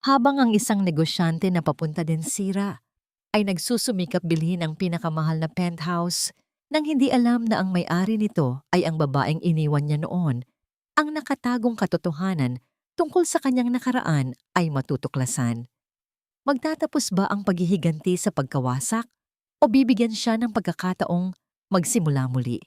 Habang ang isang negosyante na papunta din sira ay nagsusumikap bilhin ang pinakamahal na penthouse nang hindi alam na ang may-ari nito ay ang babaeng iniwan niya noon, ang nakatagong katotohanan tungkol sa kanyang nakaraan ay matutuklasan. Magtatapos ba ang paghihiganti sa pagkawasak o bibigyan siya ng pagkakataong magsimula muli?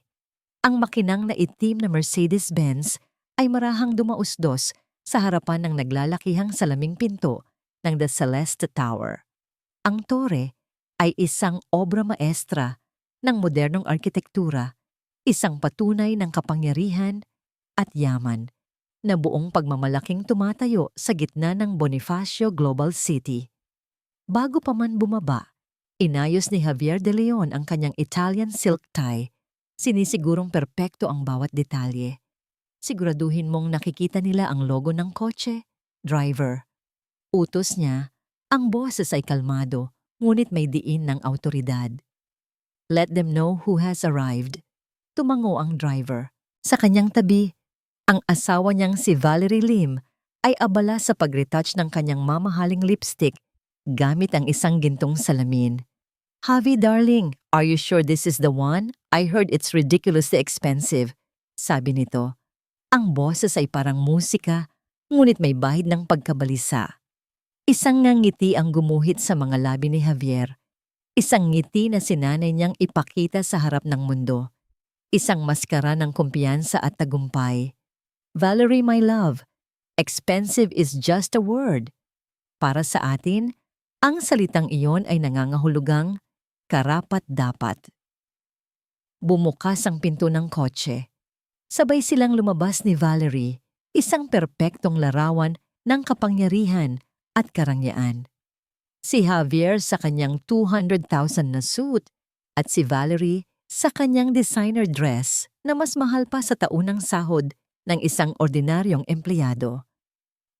Ang makinang na itim na Mercedes-Benz ay marahang dumausdos sa harapan ng naglalakihang salaming pinto ng The Celeste Tower. Ang tore ay isang obra maestra ng modernong arkitektura, isang patunay ng kapangyarihan at yaman na buong pagmamalaking tumatayo sa gitna ng Bonifacio Global City. Bago pa man bumaba, inayos ni Javier de Leon ang kanyang Italian silk tie. Sinisigurong perpekto ang bawat detalye. Siguraduhin mong nakikita nila ang logo ng kotse, driver. Utos niya, ang boses ay kalmado, ngunit may diin ng autoridad. Let them know who has arrived. Tumango ang driver. Sa kanyang tabi, ang asawa niyang si Valerie Lim ay abala sa pag-retouch ng kanyang mamahaling lipstick gamit ang isang gintong salamin. "Javi darling, are you sure this is the one? I heard it's ridiculously expensive," sabi nito. Ang boses ay parang musika, ngunit may bahid ng pagkabalisa. Isang ngiti ang gumuhit sa mga labi ni Javier. Isang ngiti na sinanay niyang ipakita sa harap ng mundo. Isang maskara ng kumpiyansa at tagumpay. "Valerie, my love, expensive is just a word. Para sa atin, ang salitang iyon ay nangangahulugang karapat-dapat." Bumukas ang pinto ng kotse. Sabay silang lumabas ni Valerie, isang perpektong larawan ng kapangyarihan at karangyaan. Si Javier sa kanyang 200,000 na suit at si Valerie sa kanyang designer dress na mas mahal pa sa taunang sahod ng isang ordinaryong empleyado.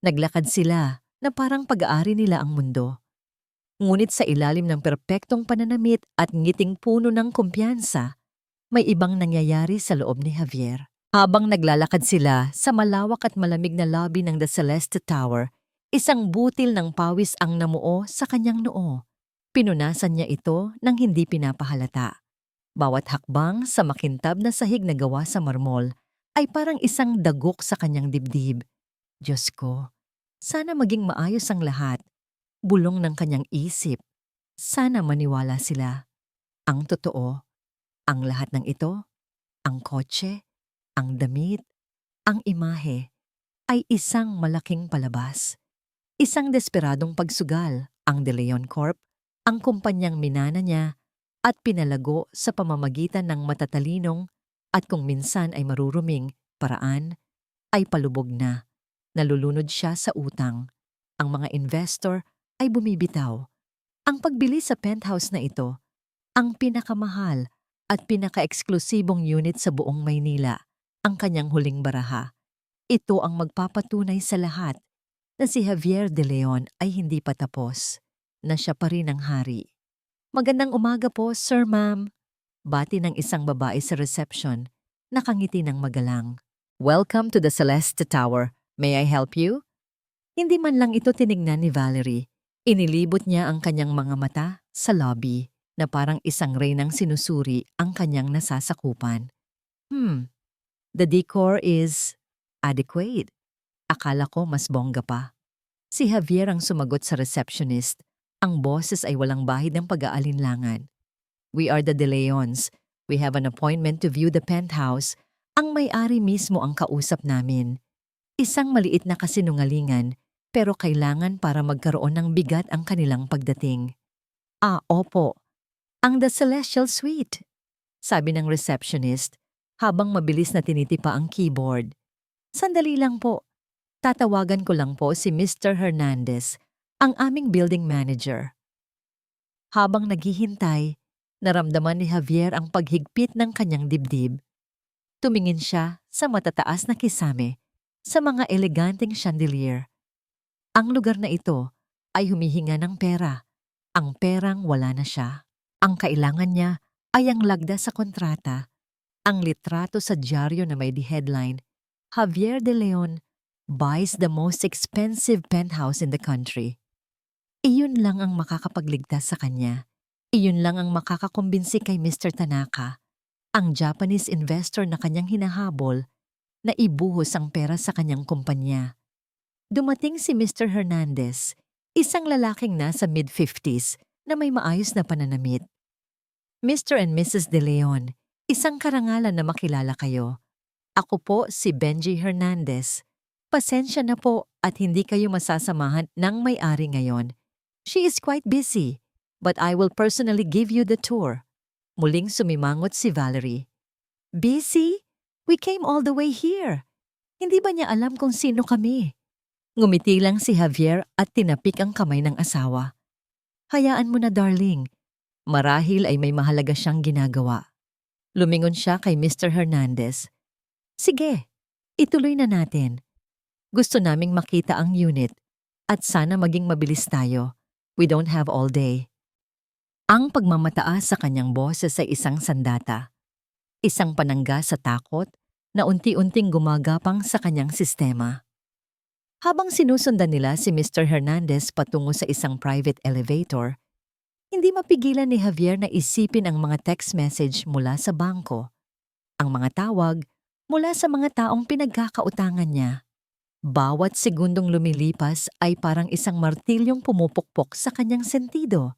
Naglakad sila na parang pag-aari nila ang mundo. Ngunit sa ilalim ng perpektong pananamit at ngiting puno ng kumpiyansa, may ibang nangyayari sa loob ni Javier. Habang naglalakad sila sa malawak at malamig na lobby ng The Celeste Tower, isang butil ng pawis ang namuo sa kanyang noo. Pinunasan niya ito nang hindi pinapahalata. Bawat hakbang sa makintab na sahig na gawa sa marmol ay parang isang dagok sa kanyang dibdib. "Diyos ko, sana maging maayos ang lahat." Bulong ng kanyang isip. Sana maniwala sila. Ang totoo, ang lahat ng ito, ang kotse, ang damit, ang imahe, ay isang malaking palabas. Isang desperadong pagsugal, ang De Leon Corp, ang kumpanyang minana niya at pinalago sa pamamagitan ng matatalinong at kung minsan ay maruruming paraan, ay palubog na. Nalulunod siya sa utang. Ang mga investor ay bumibitaw. Ang pagbili sa penthouse na ito, ang pinakamahal at pinaka-eksklusibong unit sa buong Maynila, ang kanyang huling baraha. Ito ang magpapatunay sa lahat na si Javier de Leon ay hindi pa tapos, na siya pa rin ang hari. "Magandang umaga po, sir, ma'am." Bati ng isang babae sa reception, nakangiti ng magalang. "Welcome to the Celeste Tower. May I help you?" Hindi man lang ito tinignan ni Valerie. Inilibot niya ang kanyang mga mata sa lobby na parang isang reynang sinusuri ang kanyang nasasakupan. The decor is adequate. Akala ko mas bongga pa." Si Javier ang sumagot sa receptionist. Ang boses ay walang bahid ng pag-aalinlangan. "We are the De Leons. We have an appointment to view the penthouse." Ang may-ari mismo ang kausap namin. Isang maliit na kasinungalingan, pero kailangan para magkaroon ng bigat ang kanilang pagdating. "Ah, opo. Ang The Celestial Suite," sabi ng receptionist, habang mabilis na tinitipa ang keyboard. "Sandali lang po. Tatawagan ko lang po si Mr. Hernandez, ang aming building manager." Habang naghihintay, naramdaman ni Javier ang paghigpit ng kanyang dibdib. Tumingin siya sa matataas na kisame, sa mga eleganteng chandelier. Ang lugar na ito ay humihinga ng pera. Ang perang wala na siya. Ang kailangan niya ay ang lagda sa kontrata, ang litrato sa dyaryo na may di-headline, "Javier de Leon, buys the most expensive penthouse in the country. Iyon lang ang makakapagligtas sa kanya. Iyon lang ang makakakumbinsi kay Mr. Tanaka, ang Japanese investor na kanyang hinahabol, na ibuhos ang pera sa kanyang kumpanya. Dumating si Mr. Hernandez, isang lalaking nasa mid-50s na may maayos na pananamit. Mr. and Mrs. De Leon, isang karangalan na makilala kayo. Ako po si Benji Hernandez. Pasensya na po at hindi kayo masasamahan ng may-ari ngayon. She is quite busy, but I will personally give you the tour. Muling sumimangot si Valerie. Busy? We came all the way here. Hindi ba niya alam kung sino kami? Ngumiti lang si Javier at tinapik ang kamay ng asawa. Hayaan mo na, darling. Marahil ay may mahalaga siyang ginagawa. Lumingon siya kay Mr. Hernandez. Sige, ituloy na natin. Gusto naming makita ang unit at sana maging mabilis tayo. We don't have all day. Ang pagmamataas sa kanyang boses ay isang sandata. Isang panangga sa takot na unti-unting gumagapang sa kanyang sistema. Habang sinusundan nila si Mr. Hernandez patungo sa isang private elevator, hindi mapigilan ni Javier na isipin ang mga text message mula sa bangko, ang mga tawag mula sa mga taong pinagkakautangan niya. Bawat segundong lumilipas ay parang isang martilyong pumupukpok sa kanyang sentido.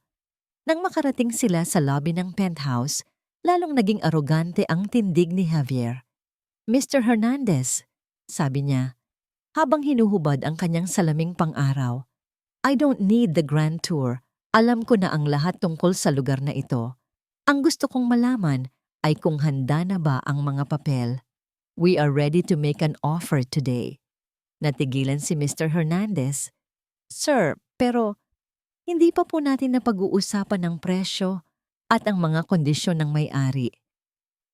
Nang makarating sila sa lobby ng penthouse, lalong naging arogante ang tindig ni Javier. Mr. Hernandez, sabi niya, habang hinuhubad ang kanyang salaming pang-araw, I don't need the grand tour. Alam ko na ang lahat tungkol sa lugar na ito. Ang gusto kong malaman ay kung handa na ba ang mga papel. We are ready to make an offer today. Natigilan si Mr. Hernandez. Sir, pero hindi pa po natin napag-uusapan ng presyo at ang mga kondisyon ng may-ari.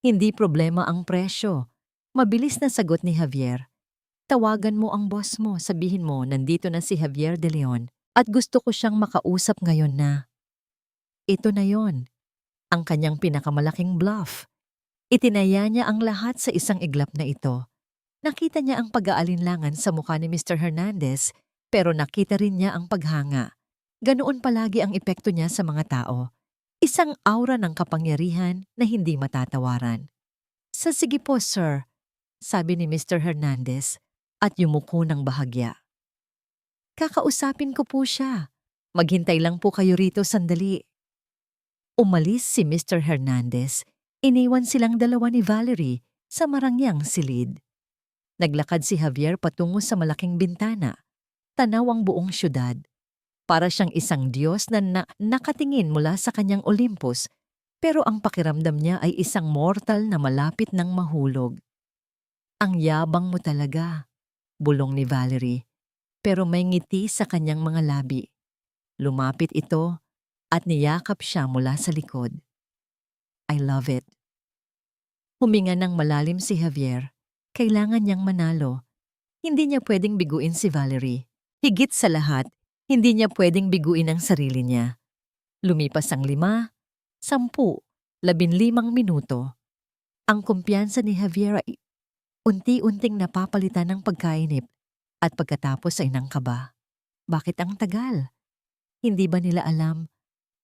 Hindi problema ang presyo. Mabilis na sagot ni Javier. Tawagan mo ang boss mo, sabihin mo nandito na si Javier De Leon at gusto ko siyang makausap ngayon na. Ito na yon, ang kanyang pinakamalaking bluff. Itinaya niya ang lahat sa isang iglap na ito. Nakita niya ang pag-aalinlangan sa mukha ni Mr. Hernandez, pero nakita rin niya ang paghanga. Ganoon palagi ang epekto niya sa mga tao. Isang aura ng kapangyarihan na hindi matatawaran. Sa sige po, sir, sabi ni Mr. Hernandez at yumuko ng bahagya. Kakausapin ko po siya. Maghintay lang po kayo rito sandali. Umalis si Mr. Hernandez. Iniwan silang dalawa ni Valerie sa marangyang silid. Naglakad si Javier patungo sa malaking bintana. Tanaw ang buong syudad. Para siyang isang Diyos na nakatingin mula sa kanyang Olympus, pero ang pakiramdam niya ay isang mortal na malapit ng mahulog. Ang yabang mo talaga, bulong ni Valerie, pero may ngiti sa kanyang mga labi. Lumapit ito at niyakap siya mula sa likod. I love it. Huminga ng malalim si Javier. Kailangan niyang manalo. Hindi niya pwedeng biguin si Valerie. Higit sa lahat, hindi niya pwedeng biguin ang sarili niya. Lumipas ang 5, 10, 15 minuto. Ang kumpiyansa ni Javier ay unti-unting napapalitan ng pagkainip at pagkatapos ay ng kaba. Bakit ang tagal? Hindi ba nila alam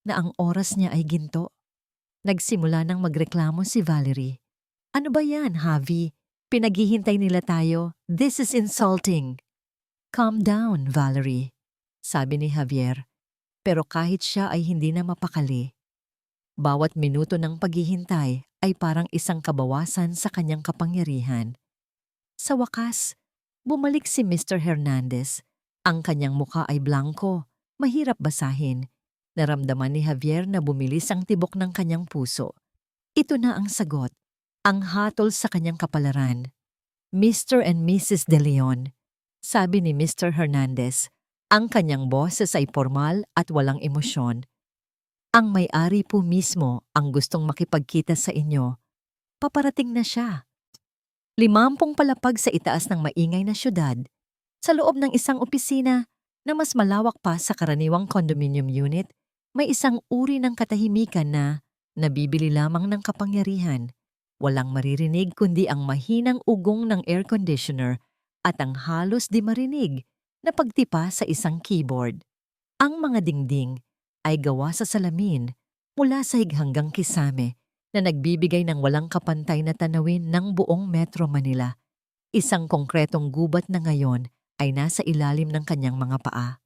na ang oras niya ay ginto? Nagsimula nang magreklamo si Valerie. Ano ba yan, Javi? Pinaghihintay nila tayo. This is insulting. Calm down, Valerie, sabi ni Javier. Pero kahit siya ay hindi na mapakali. Bawat minuto ng paghihintay ay parang isang kabawasan sa kanyang kapangyarihan. Sa wakas, bumalik si Mr. Hernandez. Ang kanyang mukha ay blanko, mahirap basahin. Naramdaman ni Javier na bumilis ang tibok ng kanyang puso. Ito na ang sagot. Ang hatol sa kanyang kapalaran. Mr. and Mrs. De Leon, sabi ni Mr. Hernandez, ang kanyang boses ay formal at walang emosyon. Ang may-ari po mismo ang gustong makipagkita sa inyo. Paparating na siya. 50 palapag sa itaas ng maingay na syudad, sa loob ng isang opisina na mas malawak pa sa karaniwang condominium unit, may isang uri ng katahimikan na nabibili lamang ng kapangyarihan. Walang maririnig kundi ang mahinang ugong ng air conditioner at ang halos di marinig na pagtipa sa isang keyboard. Ang mga dingding ay gawa sa salamin mula sahig hanggang kisame na nagbibigay ng walang kapantay na tanawin ng buong Metro Manila. Isang konkretong gubat na ngayon ay nasa ilalim ng kanyang mga paa.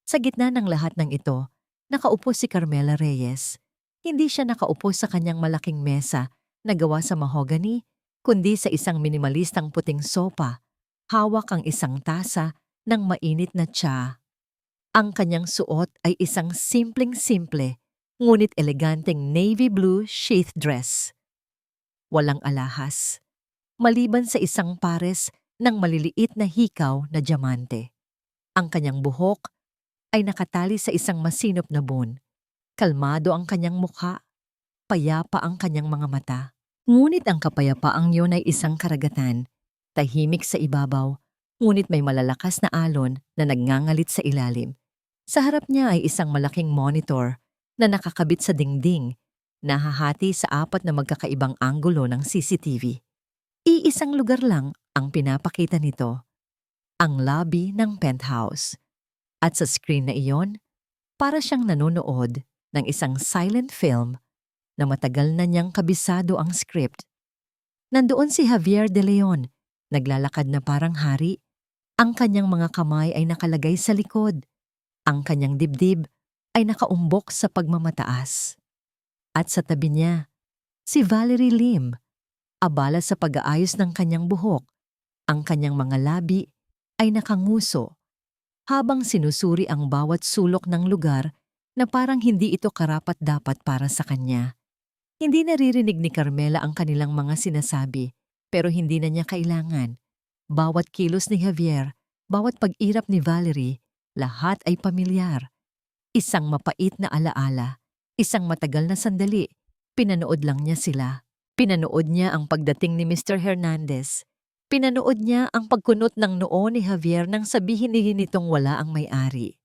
Sa gitna ng lahat ng ito, nakaupo si Carmela Reyes. Hindi siya nakaupo sa kanyang malaking mesa na gawa sa mahogany, kundi sa isang minimalistang puting sopa. Hawak ang isang tasa ng mainit na tsa. Ang kanyang suot ay isang simpleng-simple, ngunit eleganteng navy blue sheath dress. Walang alahas, maliban sa isang pares ng maliliit na hikaw na diamante. Ang kanyang buhok ay nakatali sa isang masinop na bun. Kalmado ang kanyang mukha, payapa ang kanyang mga mata. Ngunit ang kapayapaang yun ay isang karagatan, tahimik sa ibabaw, ngunit may malalakas na alon na nagngangalit sa ilalim. Sa harap niya ay isang malaking monitor na nakakabit sa dingding, nahahati sa 4 na magkakaibang anggulo ng CCTV. Iisang lugar lang ang pinapakita nito, ang lobby ng penthouse. At sa screen na iyon, para siyang nanonood ng isang silent film na matagal na niyang kabisado ang script. Nandoon si Javier De Leon, naglalakad na parang hari. Ang kanyang mga kamay ay nakalagay sa likod. Ang kanyang dibdib ay nakaumbok sa pagmamataas. At sa tabi niya, si Valerie Lim, abala sa pag-aayos ng kanyang buhok. Ang kanyang mga labi ay nakanguso habang sinusuri ang bawat sulok ng lugar na parang hindi ito karapat-dapat para sa kanya. Hindi naririnig ni Carmela ang kanilang mga sinasabi, pero hindi na niya kailangan. Bawat kilos ni Javier, bawat pag-irap ni Valerie, lahat ay pamilyar. Isang mapait na alaala, isang matagal na sandali, pinanood lang niya sila. Pinanood niya ang pagdating ni Mr. Hernandez. Pinanood niya ang pagkunot ng noo ni Javier nang sabihin nitong wala ang may-ari.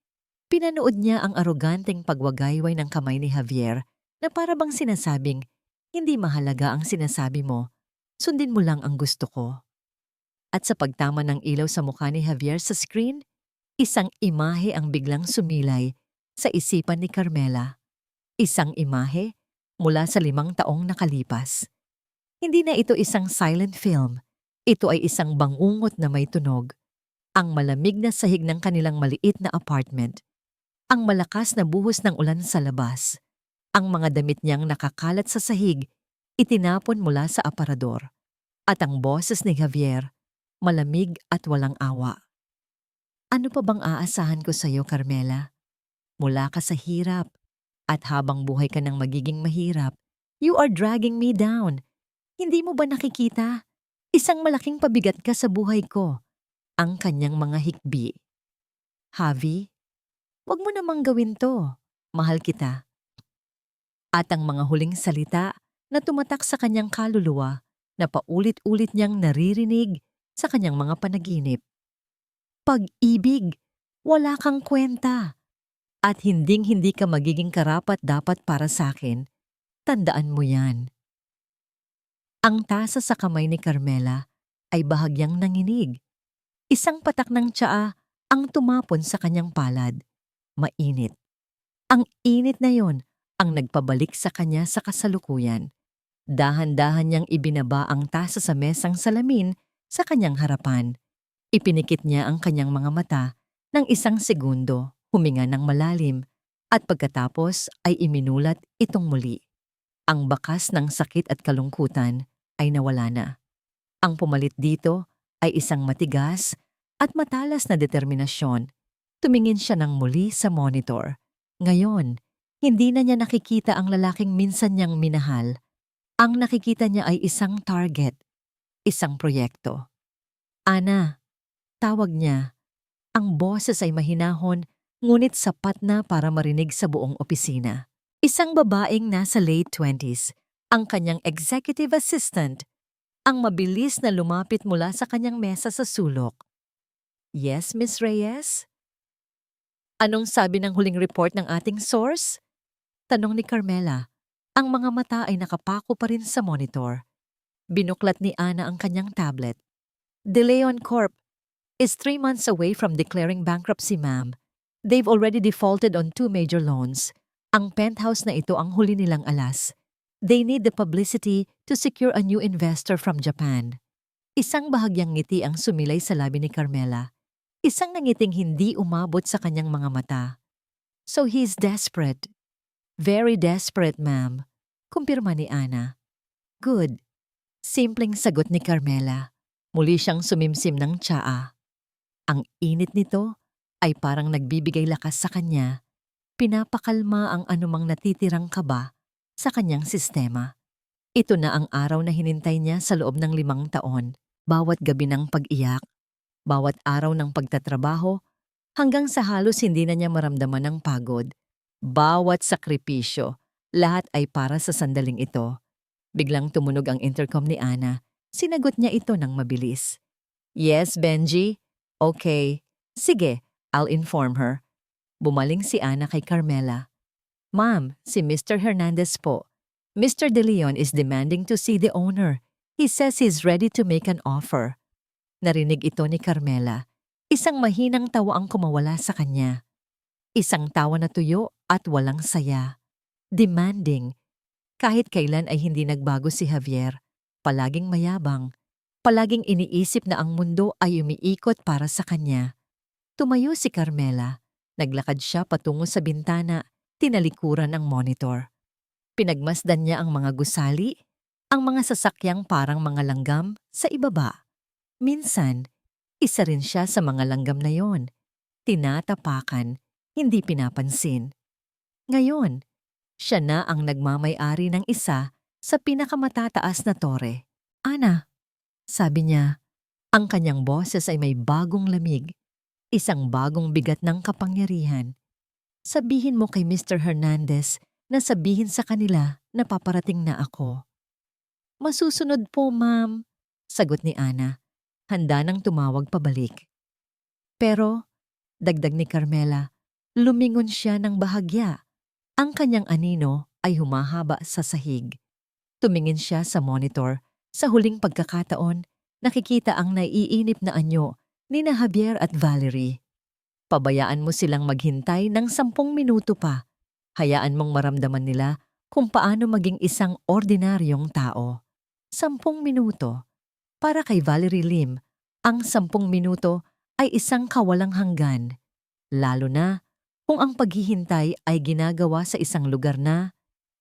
Pinanood niya ang aroganteng pagwagayway ng kamay ni Javier na para bang sinasabing, hindi mahalaga ang sinasabi mo, sundin mo lang ang gusto ko. At sa pagtama ng ilaw sa mukha ni Javier sa screen, isang imahe ang biglang sumilay sa isipan ni Carmela. Isang imahe mula sa 5 taong nakalipas. Hindi na ito isang silent film. Ito ay isang bangungot na may tunog. Ang malamig na sahig ng kanilang maliit na apartment. Ang malakas na buhos ng ulan sa labas. Ang mga damit niyang nakakalat sa sahig, itinapon mula sa aparador. At ang boses ni Javier, malamig at walang awa. Ano pa bang aasahan ko sa iyo, Carmela? Mula ka sa hirap, at habang buhay ka ng magiging mahirap, you are dragging me down. Hindi mo ba nakikita? Isang malaking pabigat ka sa buhay ko. Ang kanyang mga hikbi. Javi, wag mo namang gawin to. Mahal kita. At ang mga huling salita na tumatak sa kanyang kaluluwa na paulit-ulit niyang naririnig sa kanyang mga panaginip. Pag-ibig, wala kang kwenta. At hinding-hindi ka magiging karapat-dapat para sa akin. Tandaan mo yan. Ang tasa sa kamay ni Carmela ay bahagyang nanginig. Isang patak ng tsaa ang tumapon sa kanyang palad. Mainit. Ang init na yon ang nagpabalik sa kanya sa kasalukuyan. Dahan-dahan niyang ibinaba ang tasa sa mesang salamin sa kanyang harapan. Ipinikit niya ang kanyang mga mata ng 1 segundo, huminga ng malalim, at pagkatapos ay iminulat itong muli. Ang bakas ng sakit at kalungkutan ay nawala na. Ang pumalit dito ay isang matigas at matalas na determinasyon. Tumingin siya ng muli sa monitor. Ngayon, hindi na niya nakikita ang lalaking minsan niyang minahal. Ang nakikita niya ay isang target, isang proyekto. Ana, tawag niya. Ang boses ay mahinahon, ngunit sapat na para marinig sa buong opisina. Isang babaeng nasa late 20s, ang kanyang executive assistant, ang mabilis na lumapit mula sa kanyang mesa sa sulok. Yes, Miss Reyes? Anong sabi ng huling report ng ating source? Tanong ni Carmela. Ang mga mata ay nakapako pa rin sa monitor. Binuklat ni Ana ang kanyang tablet. De Leon Corp, is 3 months away from declaring bankruptcy, ma'am. They've already defaulted on 2 major loans. Ang penthouse na ito ang huli nilang alas. They need the publicity to secure a new investor from Japan. Isang bahagyang ngiti ang sumilay sa labi ni Carmela. Isang nangiting hindi umabot sa kanyang mga mata. So he's desperate. Very desperate, ma'am. Kumpirma ni Ana. Good. Simpleng sagot ni Carmela. Muli siyang sumimsim ng tsaa. Ang init nito ay parang nagbibigay lakas sa kanya. Pinapakalma ang anumang natitirang kaba sa kanyang sistema. Ito na ang araw na hinintay niya sa loob ng 5 taon. Bawat gabi ng pag-iyak, bawat araw ng pagtatrabaho, hanggang sa halos hindi na niya maramdaman ng pagod. Bawat sakripisyo, lahat ay para sa sandaling ito. Biglang tumunog ang intercom ni Ana. Sinagot niya ito ng mabilis. Yes, Benji? Okay. Sige, I'll inform her. Bumaling si Ana kay Carmela. Ma'am, si Mr. Hernandez po. Mr. De Leon is demanding to see the owner. He says he's ready to make an offer. Narinig ito ni Carmela. Isang mahinang tawa ang kumawala sa kanya. Isang tawa na tuyo at walang saya. Demanding. Kahit kailan ay hindi nagbago si Javier. Palaging mayabang. Palaging iniisip na ang mundo ay umiikot para sa kanya. Tumayo si Carmela. Naglakad siya patungo sa bintana. Tinalikuran ang monitor. Pinagmasdan niya ang mga gusali, ang mga sasakyang parang mga langgam sa ibaba. Minsan, isa rin siya sa mga langgam na yon. Tinatapakan, hindi pinapansin. Ngayon, siya na ang nagmamay-ari ng isa sa pinakamatataas na tore. Ana, sabi niya, ang kanyang boses ay may bagong lamig, isang bagong bigat ng kapangyarihan. Sabihin mo kay Mr. Hernandez na sabihin sa kanila na paparating na ako. Masusunod po, ma'am, sagot ni Ana. Handa nang tumawag pabalik. Pero, dagdag ni Carmela, lumingon siya ng bahagya. Ang kanyang anino ay humahaba sa sahig. Tumingin siya sa monitor. Sa huling pagkakataon, nakikita ang naiinip na anyo ni na Javier at Valerie. Pabayaan mo silang maghintay ng 10 minuto pa. Hayaan mong maramdaman nila kung paano maging isang ordinaryong tao. 10 minuto. Para kay Valerie Lim, ang 10 minuto ay isang kawalang hanggan. Lalo na kung ang paghihintay ay ginagawa sa isang lugar na,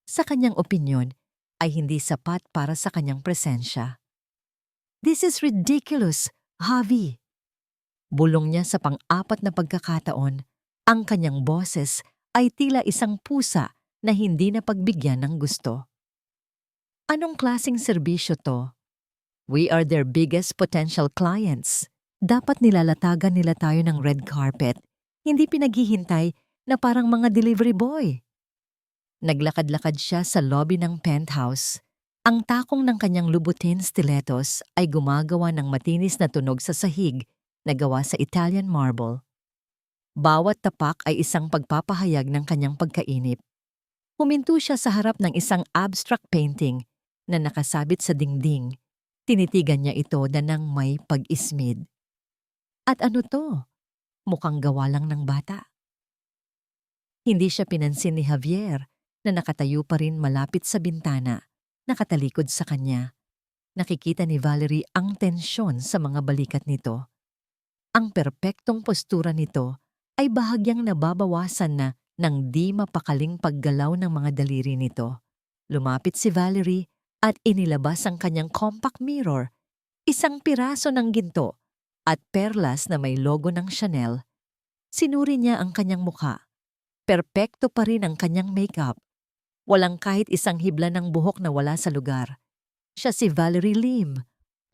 sa kanyang opinyon, ay hindi sapat para sa kanyang presensya. This is ridiculous, Javi. Bulong niya sa pang-4 na pagkakataon, ang kanyang boses ay tila isang pusa na hindi napagbigyan ng gusto. Anong klaseng serbisyo to? We are their biggest potential clients. Dapat nilalatagan nila tayo ng red carpet, hindi pinaghihintay na parang mga delivery boy. Naglakad-lakad siya sa lobby ng penthouse. Ang takong ng kanyang lubutin stilettos ay gumagawa ng matinis na tunog sa sahig na gawa sa Italian marble. Bawat tapak ay isang pagpapahayag ng kanyang pagkainip. Huminto siya sa harap ng isang abstract painting na nakasabit sa dingding. Tinitigan niya ito na nang may pag-ismid. At ano to? Mukhang gawa lang ng bata. Hindi siya pinansin ni Javier na nakatayo pa rin malapit sa bintana, nakatalikod sa kanya. Nakikita ni Valerie ang tensyon sa mga balikat nito. Ang perpektong postura nito ay bahagyang nababawasan na ng di mapakaling paggalaw ng mga daliri nito. Lumapit si Valerie at inilabas ang kanyang compact mirror, isang piraso ng ginto at perlas na may logo ng Chanel. Sinuri niya ang kanyang mukha. Perpekto pa rin ang kanyang makeup. Walang kahit isang hibla ng buhok na wala sa lugar. Siya si Valerie Lim,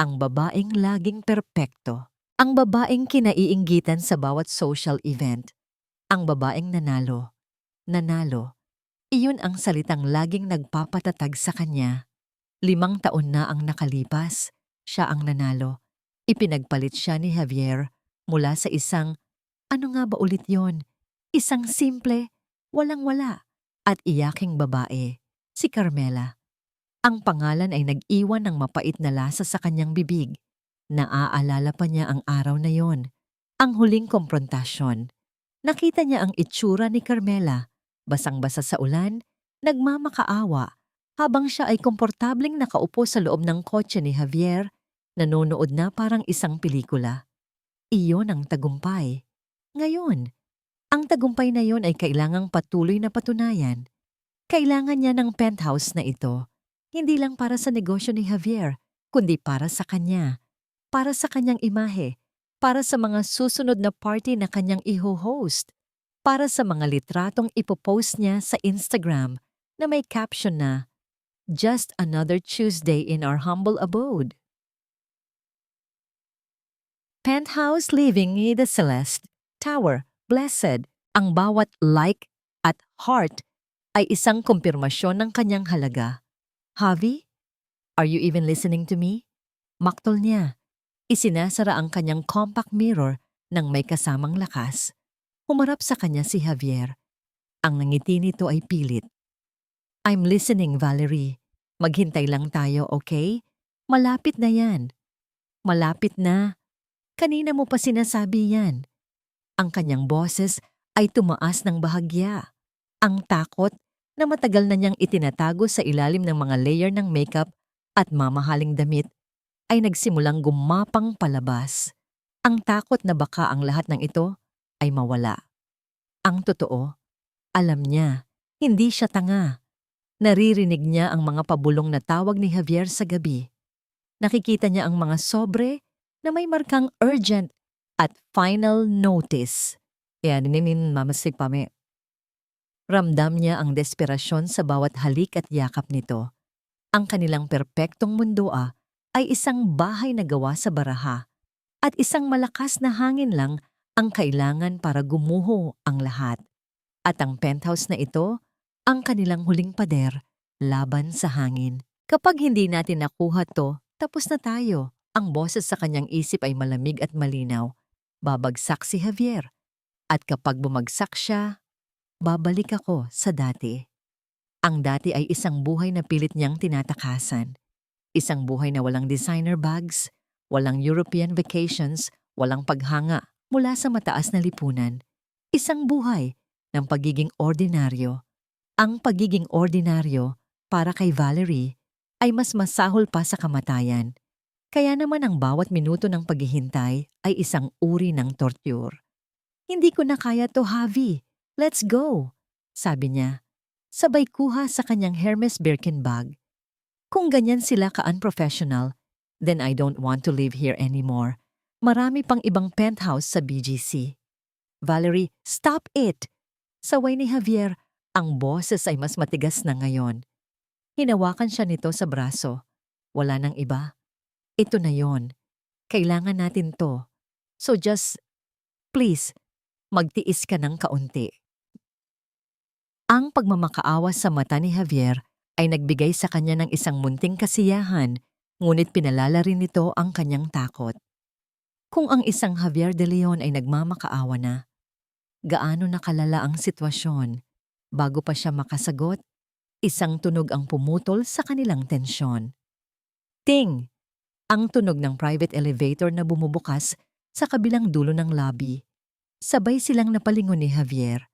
ang babaeng laging perpekto. Ang babaeng kinaiinggitan sa bawat social event. Ang babaeng nanalo. Nanalo. Iyon ang salitang laging nagpapatatag sa kanya. 5 taon na ang nakalipas, siya ang nanalo. Ipinagpalit siya ni Javier mula sa isang, ano nga ba ulit yon? Isang simple, walang-wala, at iyaking babae, si Carmela. Ang pangalan ay nag-iwan ng mapait na lasa sa kanyang bibig. Naaalala pa niya ang araw na yon, Ang huling komprontasyon. Nakita niya ang itsura ni Carmela, basang-basa sa ulan, nagmamakaawa, habang siya ay komportableng nakaupo sa loob ng kotse ni Javier, nanonood na parang isang pelikula. Iyon ang tagumpay. Ngayon, ang tagumpay na yon ay kailangang patuloy na patunayan. Kailangan niya ng penthouse na ito, hindi lang para sa negosyo ni Javier, kundi para sa kanya, para sa kanyang imahe, para sa mga susunod na party na kanyang iho-host, para sa mga litratong ipopost niya sa Instagram na may caption na, "Just another Tuesday in our humble abode." Penthouse living in the Celeste Tower, blessed. Ang bawat like at heart ay isang kumpirmasyon ng kanyang halaga. Javi, are you even listening to me? Maktol niya. Isinasara ang kanyang compact mirror ng may kasamang lakas. Humarap sa kanya si Javier. Ang ngiti nito ay pilit. I'm listening, Valerie. Maghintay lang tayo, okay? Malapit na yan. Malapit na. Kanina mo pa sinasabi yan. Ang kanyang boses ay tumaas ng bahagya. Ang takot na matagal na niyang itinatago sa ilalim ng mga layer ng makeup at mamahaling damit ay nagsimulang gumapang palabas. Ang takot na baka ang lahat ng ito ay mawala. Ang totoo, alam niya, hindi siya tanga. Naririnig niya ang mga pabulong na tawag ni Javier sa gabi. Nakikita niya ang mga sobre na may markang urgent at final notice. Kaya ninin mamasig pami. Ramdam niya ang desperasyon sa bawat halik at yakap nito. Ang kanilang perpektong mundo ay isang bahay na gawa sa baraha at isang malakas na hangin lang ang kailangan para gumuho ang lahat. At ang penthouse na ito, ang kanilang huling pader laban sa hangin. Kapag hindi natin nakuha to, tapos na tayo. Ang boses sa kanyang isip ay malamig at malinaw. Babagsak si Javier. At kapag bumagsak siya, babalik ako sa dati. Ang dati ay isang buhay na pilit niyang tinatakasan. Isang buhay na walang designer bags, walang European vacations, walang paghanga mula sa mataas na lipunan. Isang buhay ng pagiging ordinaryo. Ang pagiging ordinaryo para kay Valerie ay mas masahol pa sa kamatayan. Kaya naman ang bawat minuto ng paghihintay ay isang uri ng torture. Hindi ko na kaya to, Javi. Let's go, sabi niya. Sabay kuha sa kanyang Hermes Birkin bag. Kung ganyan sila ka-unprofessional, then I don't want to live here anymore. Marami pang ibang penthouse sa BGC. Valerie, stop it! Saway ni Javier, ang boses ay mas matigas na ngayon. Hinawakan siya nito sa braso. Wala nang iba. Ito na yon. Kailangan natin to. So just, please, magtiis ka ng kaunti. Ang pagmamakaawa sa mata ni Javier ay nagbigay sa kanya ng isang munting kasiyahan, ngunit pinalala rin nito ang kanyang takot. Kung ang isang Javier de Leon ay nagmamakaawa na, gaano nakalala ang sitwasyon? Bago pa siya makasagot, isang tunog ang pumutol sa kanilang tensyon. Ting! Ang tunog ng private elevator na bumubukas sa kabilang dulo ng lobby. Sabay silang napalingon ni Javier.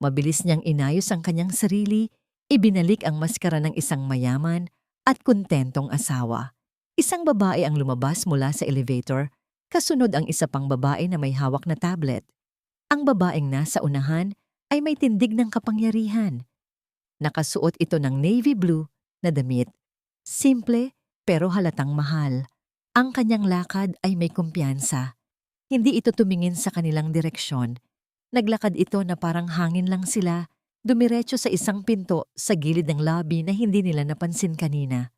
Mabilis niyang inayos ang kanyang sarili, ibinalik ang maskara ng isang mayaman at kontentong asawa. Isang babae ang lumabas mula sa elevator, kasunod ang isa pang babae na may hawak na tablet. Ang babaeng nasa unahan ay may tindig ng kapangyarihan. Nakasuot ito ng navy blue na damit. Simple pero halatang mahal. Ang kanyang lakad ay may kumpiyansa. Hindi ito tumingin sa kanilang direksyon. Naglakad ito na parang hangin lang sila, dumiretso sa isang pinto sa gilid ng lobby na hindi nila napansin kanina.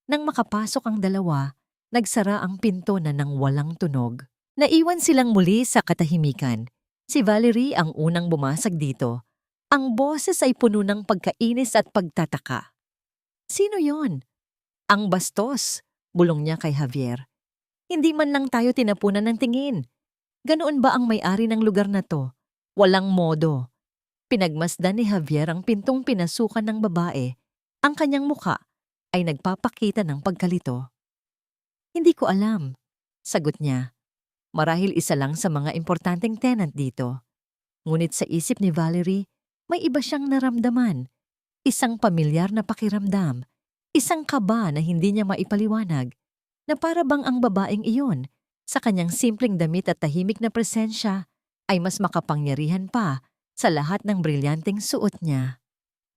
Nang makapasok ang dalawa, nagsara ang pinto na nang walang tunog. Naiwan silang muli sa katahimikan. Si Valerie ang unang bumasag dito. Ang boses ay puno ng pagkainis at pagtataka. Sino yon? Ang bastos, bulong niya kay Javier. Hindi man lang tayo tinapunan ng tingin. Ganoon ba ang may-ari ng lugar na to? Walang modo. Pinagmasdan ni Javier ang pintong pinasukan ng babae. Ang kanyang muka ay nagpapakita ng pagkalito. Hindi ko alam, sagot niya. Marahil isa lang sa mga importanteng tenant dito. Ngunit sa isip ni Valerie, may iba siyang naramdaman. Isang pamilyar na pakiramdam. Isang kaba na hindi niya maipaliwanag. Na para bang ang babaeng iyon, sa kanyang simpleng damit at tahimik na presensya, ay mas makapangyarihan pa sa lahat ng brilyanteng suot niya.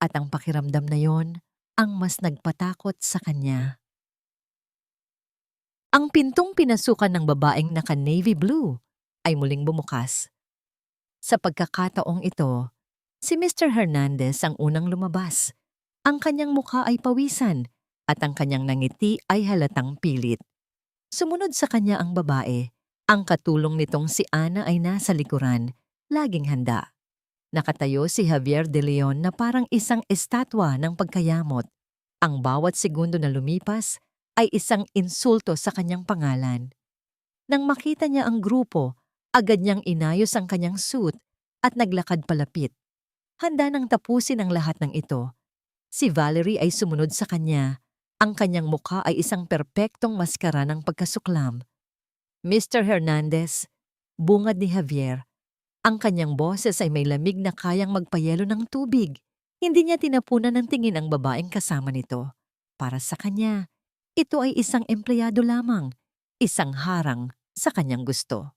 At ang pakiramdam na yon ang mas nagpatakot sa kanya. Ang pintong pinasukan ng babaeng naka-navy blue ay muling bumukas. Sa pagkakataong ito, si Mr. Hernandez ang unang lumabas. Ang kanyang mukha ay pawisan at ang kanyang nangiti ay halatang pilit. Sumunod sa kanya ang babae. Ang katulong nitong si Ana ay nasa likuran, laging handa. Nakatayo si Javier de Leon na parang isang estatwa ng pagkayamot. Ang bawat segundo na lumipas ay isang insulto sa kanyang pangalan. Nang makita niya ang grupo, agad niyang inayos ang kanyang suit at naglakad palapit. Handa nang tapusin ang lahat ng ito. Si Valerie ay sumunod sa kanya. Ang kanyang mukha ay isang perpektong maskara ng pagkasuklam. Mr. Hernandez, bungad ni Javier. Ang kanyang boses ay may lamig na kayang magpayelo ng tubig. Hindi niya tinapunan ng tingin ang babaeng kasama nito. Para sa kanya, ito ay isang empleyado lamang, isang harang sa kanyang gusto.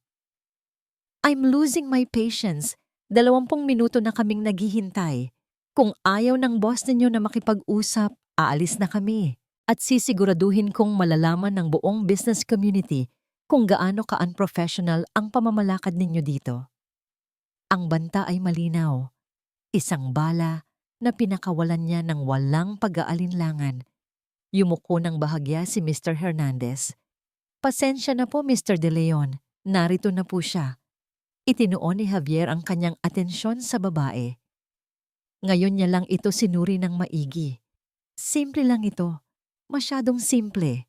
I'm losing my patience. 20 minuto na kaming naghihintay. Kung ayaw ng boss ninyo na makipag-usap, aalis na kami. At sisiguraduhin kong malalaman ng buong business community kung gaano ka-unprofessional ang pamamalakad ninyo dito. Ang banta ay malinaw. Isang bala na pinakawalan niya ng walang pag-aalinlangan. Yumuko ng bahagya si Mr. Hernandez. Pasensya na po, Mr. De Leon. Narito na po siya. Itinuon ni Javier ang kanyang atensyon sa babae. Ngayon niya lang ito sinuri ng maigi. Simple lang ito. Masyadong simple.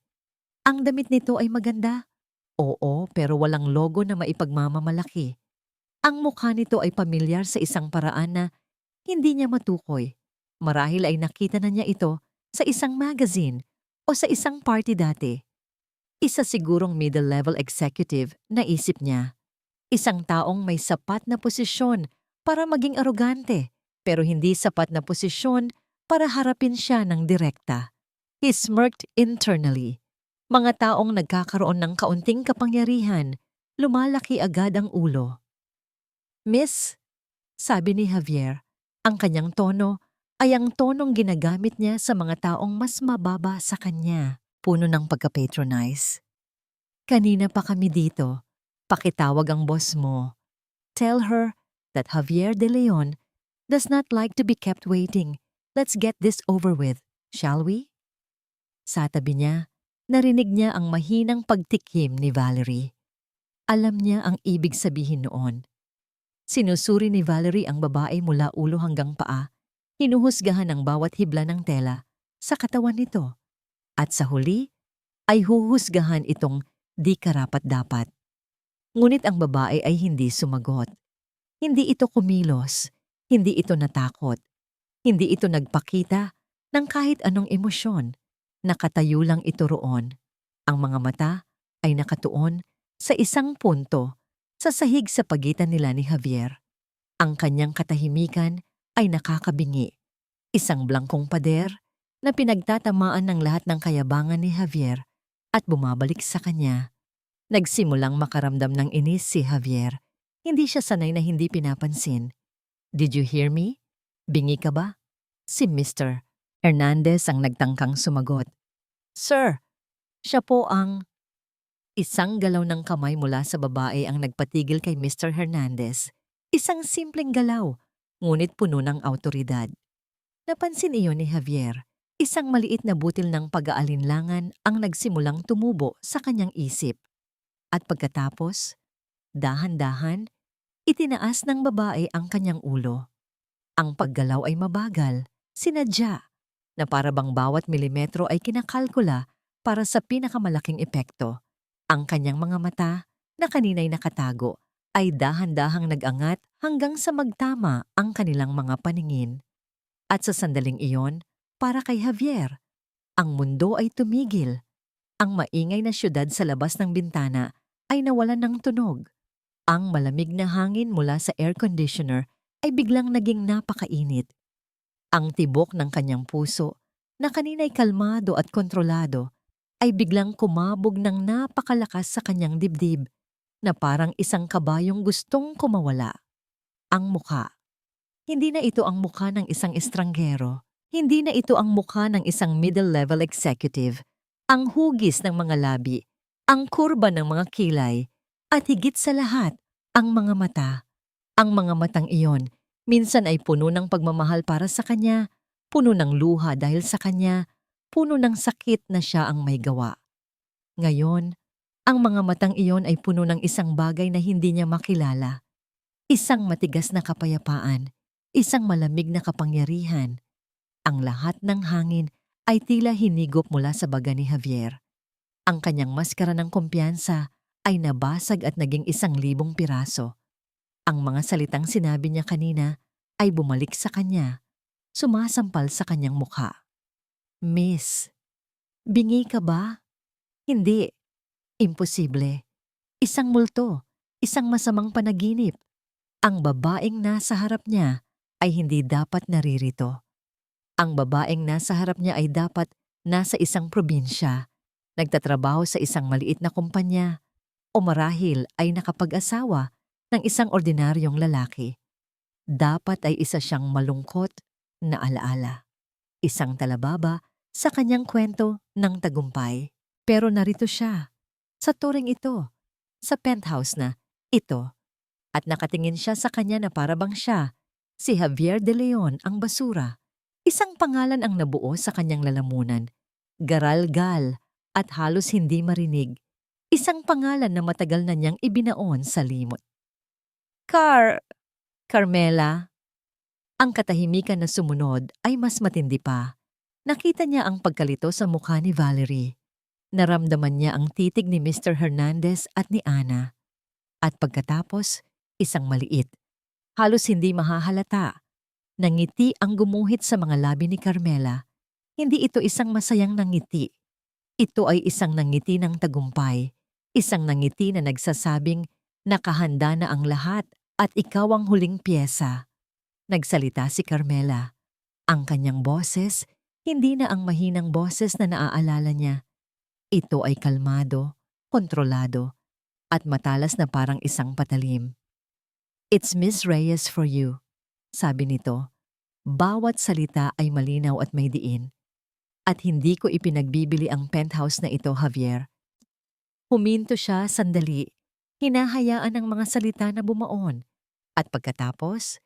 Ang damit nito ay maganda. Oo, pero walang logo na maipagmamamalaki. Ang mukha nito ay pamilyar sa isang paraan na hindi niya matukoy. Marahil ay nakita na niya ito sa isang magazine o sa isang party dati. Isa sigurong middle-level executive na isip niya. Isang taong may sapat na posisyon para maging arogante, pero hindi sapat na posisyon para harapin siya ng direkta. He smirked internally. Mga taong nagkakaroon ng kaunting kapangyarihan, lumalaki agad ang ulo. Miss, sabi ni Javier, ang kanyang tono ay ang tonong ginagamit niya sa mga taong mas mababa sa kanya, puno ng pagka-patronize. Kanina pa kami dito. Pakitawag ang boss mo. Tell her that Javier de Leon does not like to be kept waiting. Let's get this over with, shall we? Sa tabi niya, narinig niya ang mahinang pagtikim ni Valerie. Alam niya ang ibig sabihin noon. Sinusuri ni Valerie ang babae mula ulo hanggang paa. Hinuhusgahan ang bawat hibla ng tela sa katawan nito. At sa huli, ay huhusgahan itong di karapat-dapat. Ngunit ang babae ay hindi sumagot. Hindi ito kumilos. Hindi ito natakot. Hindi ito nagpakita ng kahit anong emosyon. Nakatayo lang ito roon. Ang mga mata ay nakatuon sa isang punto sa sahig sa pagitan nila ni Javier. Ang kanyang katahimikan ay nakakabingi. Isang blangkong pader na pinagtatamaan ng lahat ng kayabangan ni Javier at bumabalik sa kanya. Nagsimulang makaramdam ng inis si Javier. Hindi siya sanay na hindi pinapansin. Did you hear me? Bingi ka ba? Si Mr. Hernandez ang nagtangkang sumagot. Sir, siya po ang... Isang galaw ng kamay mula sa babae ang nagpatigil kay Mr. Hernandez. Isang simpleng galaw, ngunit puno ng awtoridad. Napansin iyon ni Javier. Isang maliit na butil ng pag-aalinlangan ang nagsimulang tumubo sa kanyang isip. At pagkatapos, dahan-dahan, itinaas ng babae ang kanyang ulo. Ang paggalaw ay mabagal, sinadya, na para bang bawat milimetro ay kinakalkula para sa pinakamalaking epekto. Ang kanyang mga mata, na kanina'y nakatago, ay dahan-dahang nag-angat hanggang sa magtama ang kanilang mga paningin. At sa sandaling iyon, para kay Javier, ang mundo ay tumigil. Ang maingay na syudad sa labas ng bintana ay nawalan ng tunog. Ang malamig na hangin mula sa air conditioner ay biglang naging napakainit. Ang tibok ng kanyang puso, na kanina'y kalmado at kontrolado, ay biglang kumabog ng napakalakas sa kanyang dibdib, na parang isang kabayong gustong kumawala. Ang mukha. Hindi na ito ang mukha ng isang estranghero. Hindi na ito ang mukha ng isang middle-level executive. Ang hugis ng mga labi, ang kurba ng mga kilay, at higit sa lahat, ang mga mata. Ang mga matang iyon, minsan ay puno ng pagmamahal para sa kanya, puno ng luha dahil sa kanya, puno ng sakit na siya ang may gawa. Ngayon, ang mga matang iyon ay puno ng isang bagay na hindi niya makilala. Isang matigas na kapayapaan, isang malamig na kapangyarihan. Ang lahat ng hangin ay tila hinigop mula sa baga ni Javier. Ang kanyang maskara ng kumpiyansa ay nabasag at naging 1,000 piraso. Ang mga salitang sinabi niya kanina ay bumalik sa kanya, sumasampal sa kanyang mukha. Miss, bingi ka ba? Hindi. Imposible. Isang multo, isang masamang panaginip. Ang babaeng nasa harap niya ay hindi dapat naririto. Ang babaeng nasa harap niya ay dapat nasa isang probinsya, nagtatrabaho sa isang maliit na kumpanya, o marahil ay nakapag-asawa ng isang ordinaryong lalaki. Dapat ay isa siyang malungkot na alaala. Isang talababa sa kanyang kwento ng tagumpay. Pero narito siya, sa turing ito, sa penthouse na ito, at nakatingin siya sa kanya na parabang siya, si Javier de Leon ang basura. Isang pangalan ang nabuo sa kanyang lalamunan, garalgal at halos hindi marinig. Isang pangalan na matagal na niyang ibinaon sa limot. Carmela. Ang katahimikan na sumunod ay mas matindi pa. Nakita niya ang pagkalito sa mukha ni Valerie. Naramdaman niya ang titig ni Mr. Hernandez at ni Ana. At pagkatapos, isang maliit, halos hindi mahahalata, nangiti ang gumuhit sa mga labi ni Carmela. Hindi ito isang masayang nangiti. Ito ay isang nangiti ng tagumpay. Isang nangiti na nagsasabing nakahanda na ang lahat at ikaw ang huling piyesa. Nagsalita si Carmela. Ang kanyang boses, hindi na ang mahinang boses na naaalala niya. Ito ay kalmado, kontrolado, at matalas na parang isang patalim. It's Miss Reyes for you, sabi nito. Bawat salita ay malinaw at may diin. At hindi ko ipinagbibili ang penthouse na ito, Javier. Huminto siya sandali, hinahayaan ang mga salita na bumaon. At pagkatapos,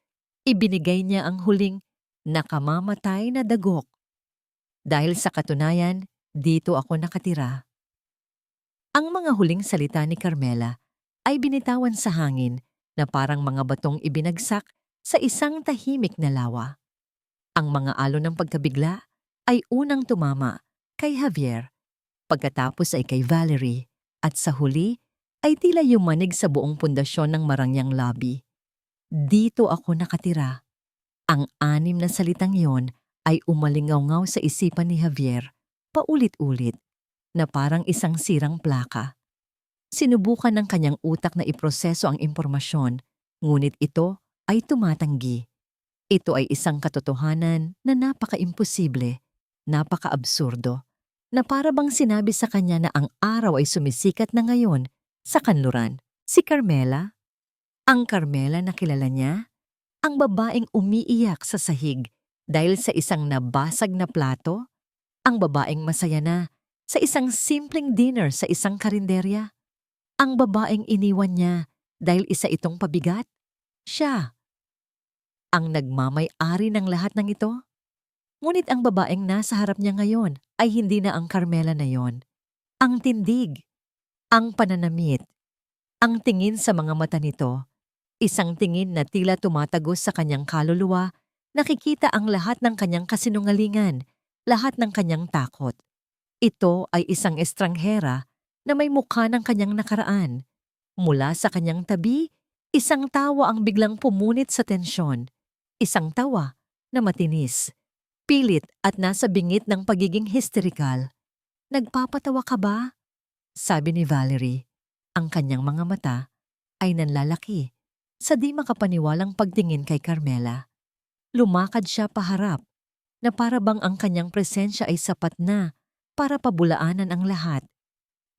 ibinigay niya ang huling nakamamatay na dagok. Dahil sa katunayan, dito ako nakatira. Ang mga huling salita ni Carmela ay binitawan sa hangin na parang mga batong ibinagsak sa isang tahimik na lawa. Ang mga alon ng pagkabigla ay unang tumama kay Javier, pagkatapos ay kay Valerie, at sa huli ay tila yumanig sa buong pundasyon ng marangyang lobby. Dito ako nakatira. Ang 6 na salitang yon ay umalingaw-ngaw sa isipan ni Javier, paulit-ulit, na parang isang sirang plaka. Sinubukan ng kanyang utak na iproseso ang impormasyon, ngunit ito ay tumatanggi. Ito ay isang katotohanan na napaka-imposible, napaka-absurdo, na parabang sinabi sa kanya na ang araw ay sumisikat na ngayon sa kanluran. Si Carmela? Ang Carmela na kilala niya? Ang babaeng umiiyak sa sahig dahil sa isang nabasag na plato? Ang babaeng masaya na sa isang simpleng dinner sa isang karinderya? Ang babaeng iniwan niya dahil isa itong pabigat? Siya ang nagmamay-ari ng lahat ng ito? Ngunit ang babaeng nasa harap niya ngayon ay hindi na ang Carmela na yon. Ang tindig, ang pananamit, ang tingin sa mga mata nito, isang tingin na tila tumatagos sa kanyang kaluluwa, nakikita ang lahat ng kanyang kasinungalingan, lahat ng kanyang takot. Ito ay isang estranghera na may mukha ng kanyang nakaraan. Mula sa kanyang tabi, isang tawa ang biglang pumunit sa tensyon. Isang tawa na matinis, pilit at nasa bingit ng pagiging hysterikal. Nagpapatawa ka ba? Sabi ni Valerie. Ang kanyang mga mata ay nanlalaki sa di makapaniwalang pagtingin kay Carmela. Lumakad siya paharap na para bang ang kanyang presensya ay sapat na para pabulaanan ang lahat.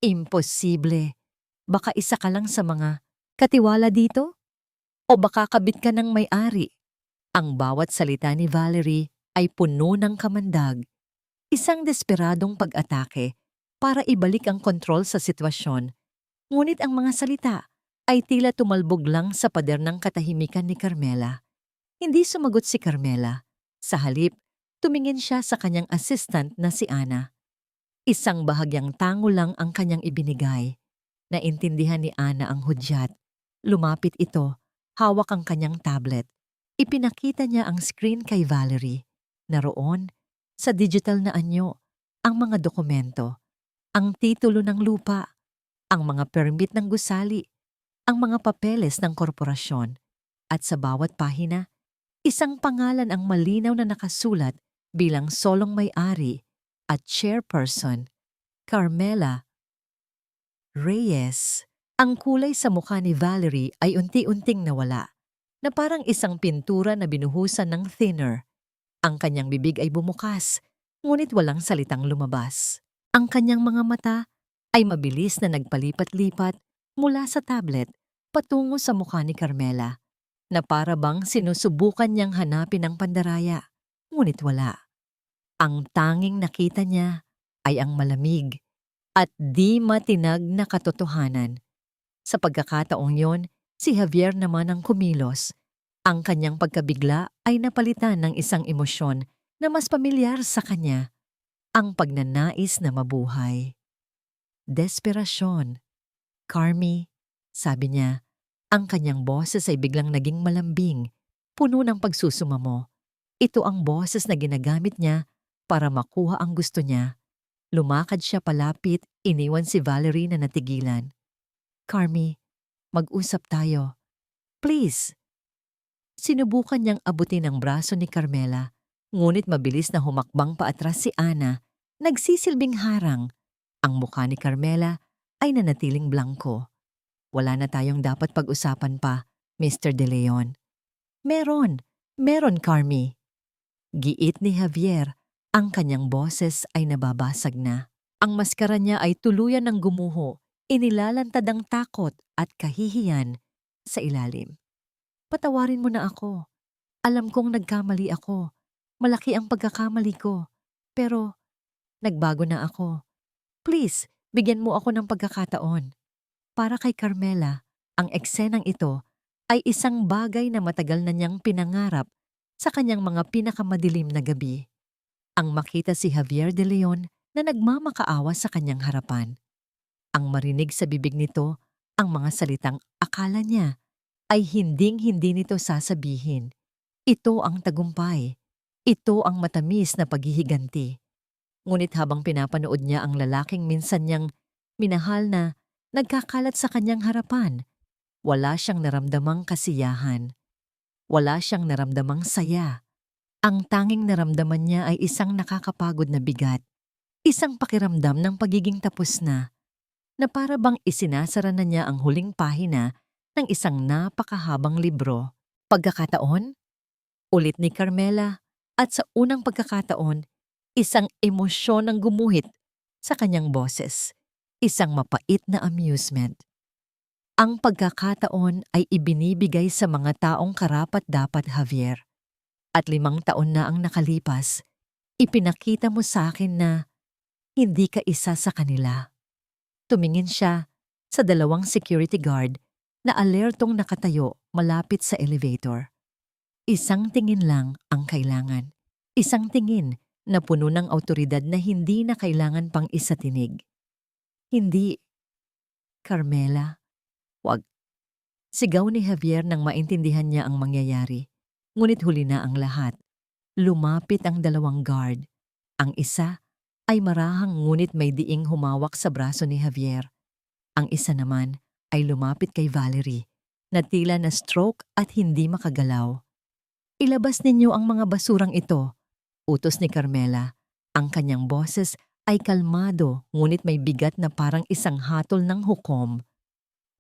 Imposible. Baka isa ka lang sa mga katiwala dito? O baka kabit ka ng may-ari? Ang bawat salita ni Valerie ay puno ng kamandag, isang desperadong pag-atake para ibalik ang kontrol sa sitwasyon. Ngunit ang mga salita ay tila tumalbog lang sa pader ng katahimikan ni Carmela. Hindi sumagot si Carmela. Sa halip, tumingin siya sa kanyang assistant na si Ana. Isang bahagyang tango lang ang kanyang ibinigay. Naintindihan ni Ana ang hudyat. Lumapit ito, hawak ang kanyang tablet. Ipinakita niya ang screen kay Valerie. Naroon, sa digital na anyo, ang mga dokumento, ang titulo ng lupa, ang mga permit ng gusali, ang mga papeles ng korporasyon. At sa bawat pahina, isang pangalan ang malinaw na nakasulat bilang solong may-ari at chairperson, Carmela Reyes. Ang kulay sa mukha ni Valerie ay unti-unting nawala, na parang isang pintura na binuhusan ng thinner. Ang kanyang bibig ay bumukas, ngunit walang salitang lumabas. Ang kanyang mga mata ay mabilis na nagpalipat-lipat mula sa tablet patungo sa mukha ni Carmela, na para bang sinusubukan niyang hanapin ang pandaraya, ngunit wala. Ang tanging nakita niya ay ang malamig at di matinag na katotohanan. Sa pagkakataong yon, si Javier naman ang kumilos. Ang kanyang pagkabigla ay napalitan ng isang emosyon na mas pamilyar sa kanya, ang pagnanais na mabuhay. Desperasyon. Carmi, sabi niya, ang kanyang boses ay biglang naging malambing, puno ng pagsusumamo. Ito ang boses na ginagamit niya para makuha ang gusto niya. Lumakad siya palapit, iniwan si Valerie na natigilan. Carmi, mag-usap tayo. Please. Sinubukan niyang abutin ang braso ni Carmela, ngunit mabilis na humakbang paatras si Ana, nagsisilbing harang. Ang mukha ni Carmela ay nanatiling blanko. Wala na tayong dapat pag-usapan pa, Mr. De Leon. Meron, Carmi. Giit ni Javier, ang kanyang boses ay nababasag na. Ang maskara niya ay tuluyan ng gumuho, inilalantad ang takot at kahihiyan sa ilalim. Patawarin mo na ako. Alam kong nagkamali ako. Malaki ang pagkakamali ko. Pero, nagbago na ako. Please, bigyan mo ako ng pagkakataon. Para kay Carmela, ang eksenang ito ay isang bagay na matagal na niyang pinangarap sa kanyang mga pinakamadilim na gabi. Ang makita si Javier De Leon na nagmamakaawa sa kanyang harapan. Ang marinig sa bibig nito ang mga salitang akala niya ay hinding-hindi nito sasabihin. Ito ang tagumpay. Ito ang matamis na paghihiganti. Ngunit habang pinapanood niya ang lalaking minsan niyang minahal na nagkakalat sa kanyang harapan, wala siyang naramdamang kasiyahan. Wala siyang naramdamang saya. Ang tanging naramdaman niya ay isang nakakapagod na bigat. Isang pakiramdam ng pagiging tapos na para bang isinasara na niya ang huling pahina ng isang napakahabang libro. Pagkakataon? Ulit ni Carmela, at sa unang pagkakataon, isang emosyon ang gumuhit sa kanyang boses. Isang mapait na amusement. Ang pagkakataon ay ibinibigay sa mga taong karapat-dapat, Javier. At 5 taon na ang nakalipas, ipinakita mo sa akin na hindi ka isa sa kanila. Tumingin siya sa 2 security guard na alertong nakatayo malapit sa elevator. Isang tingin lang ang kailangan. Isang tingin na puno ng awtoridad na hindi na kailangan pang isatinig. Hindi. Carmela, wag. Sigaw ni Javier nang maintindihan niya ang mangyayari. Ngunit huli na ang lahat. Lumapit ang 2 guard. Ang isa ay marahang ngunit may diing humawak sa braso ni Javier. Ang isa naman ay lumapit kay Valerie, na tila na stroke at hindi makagalaw. Ilabas ninyo ang mga basurang ito, utos ni Carmela. Ang kanyang boses ay kalmado ngunit may bigat na parang isang hatol ng hukom.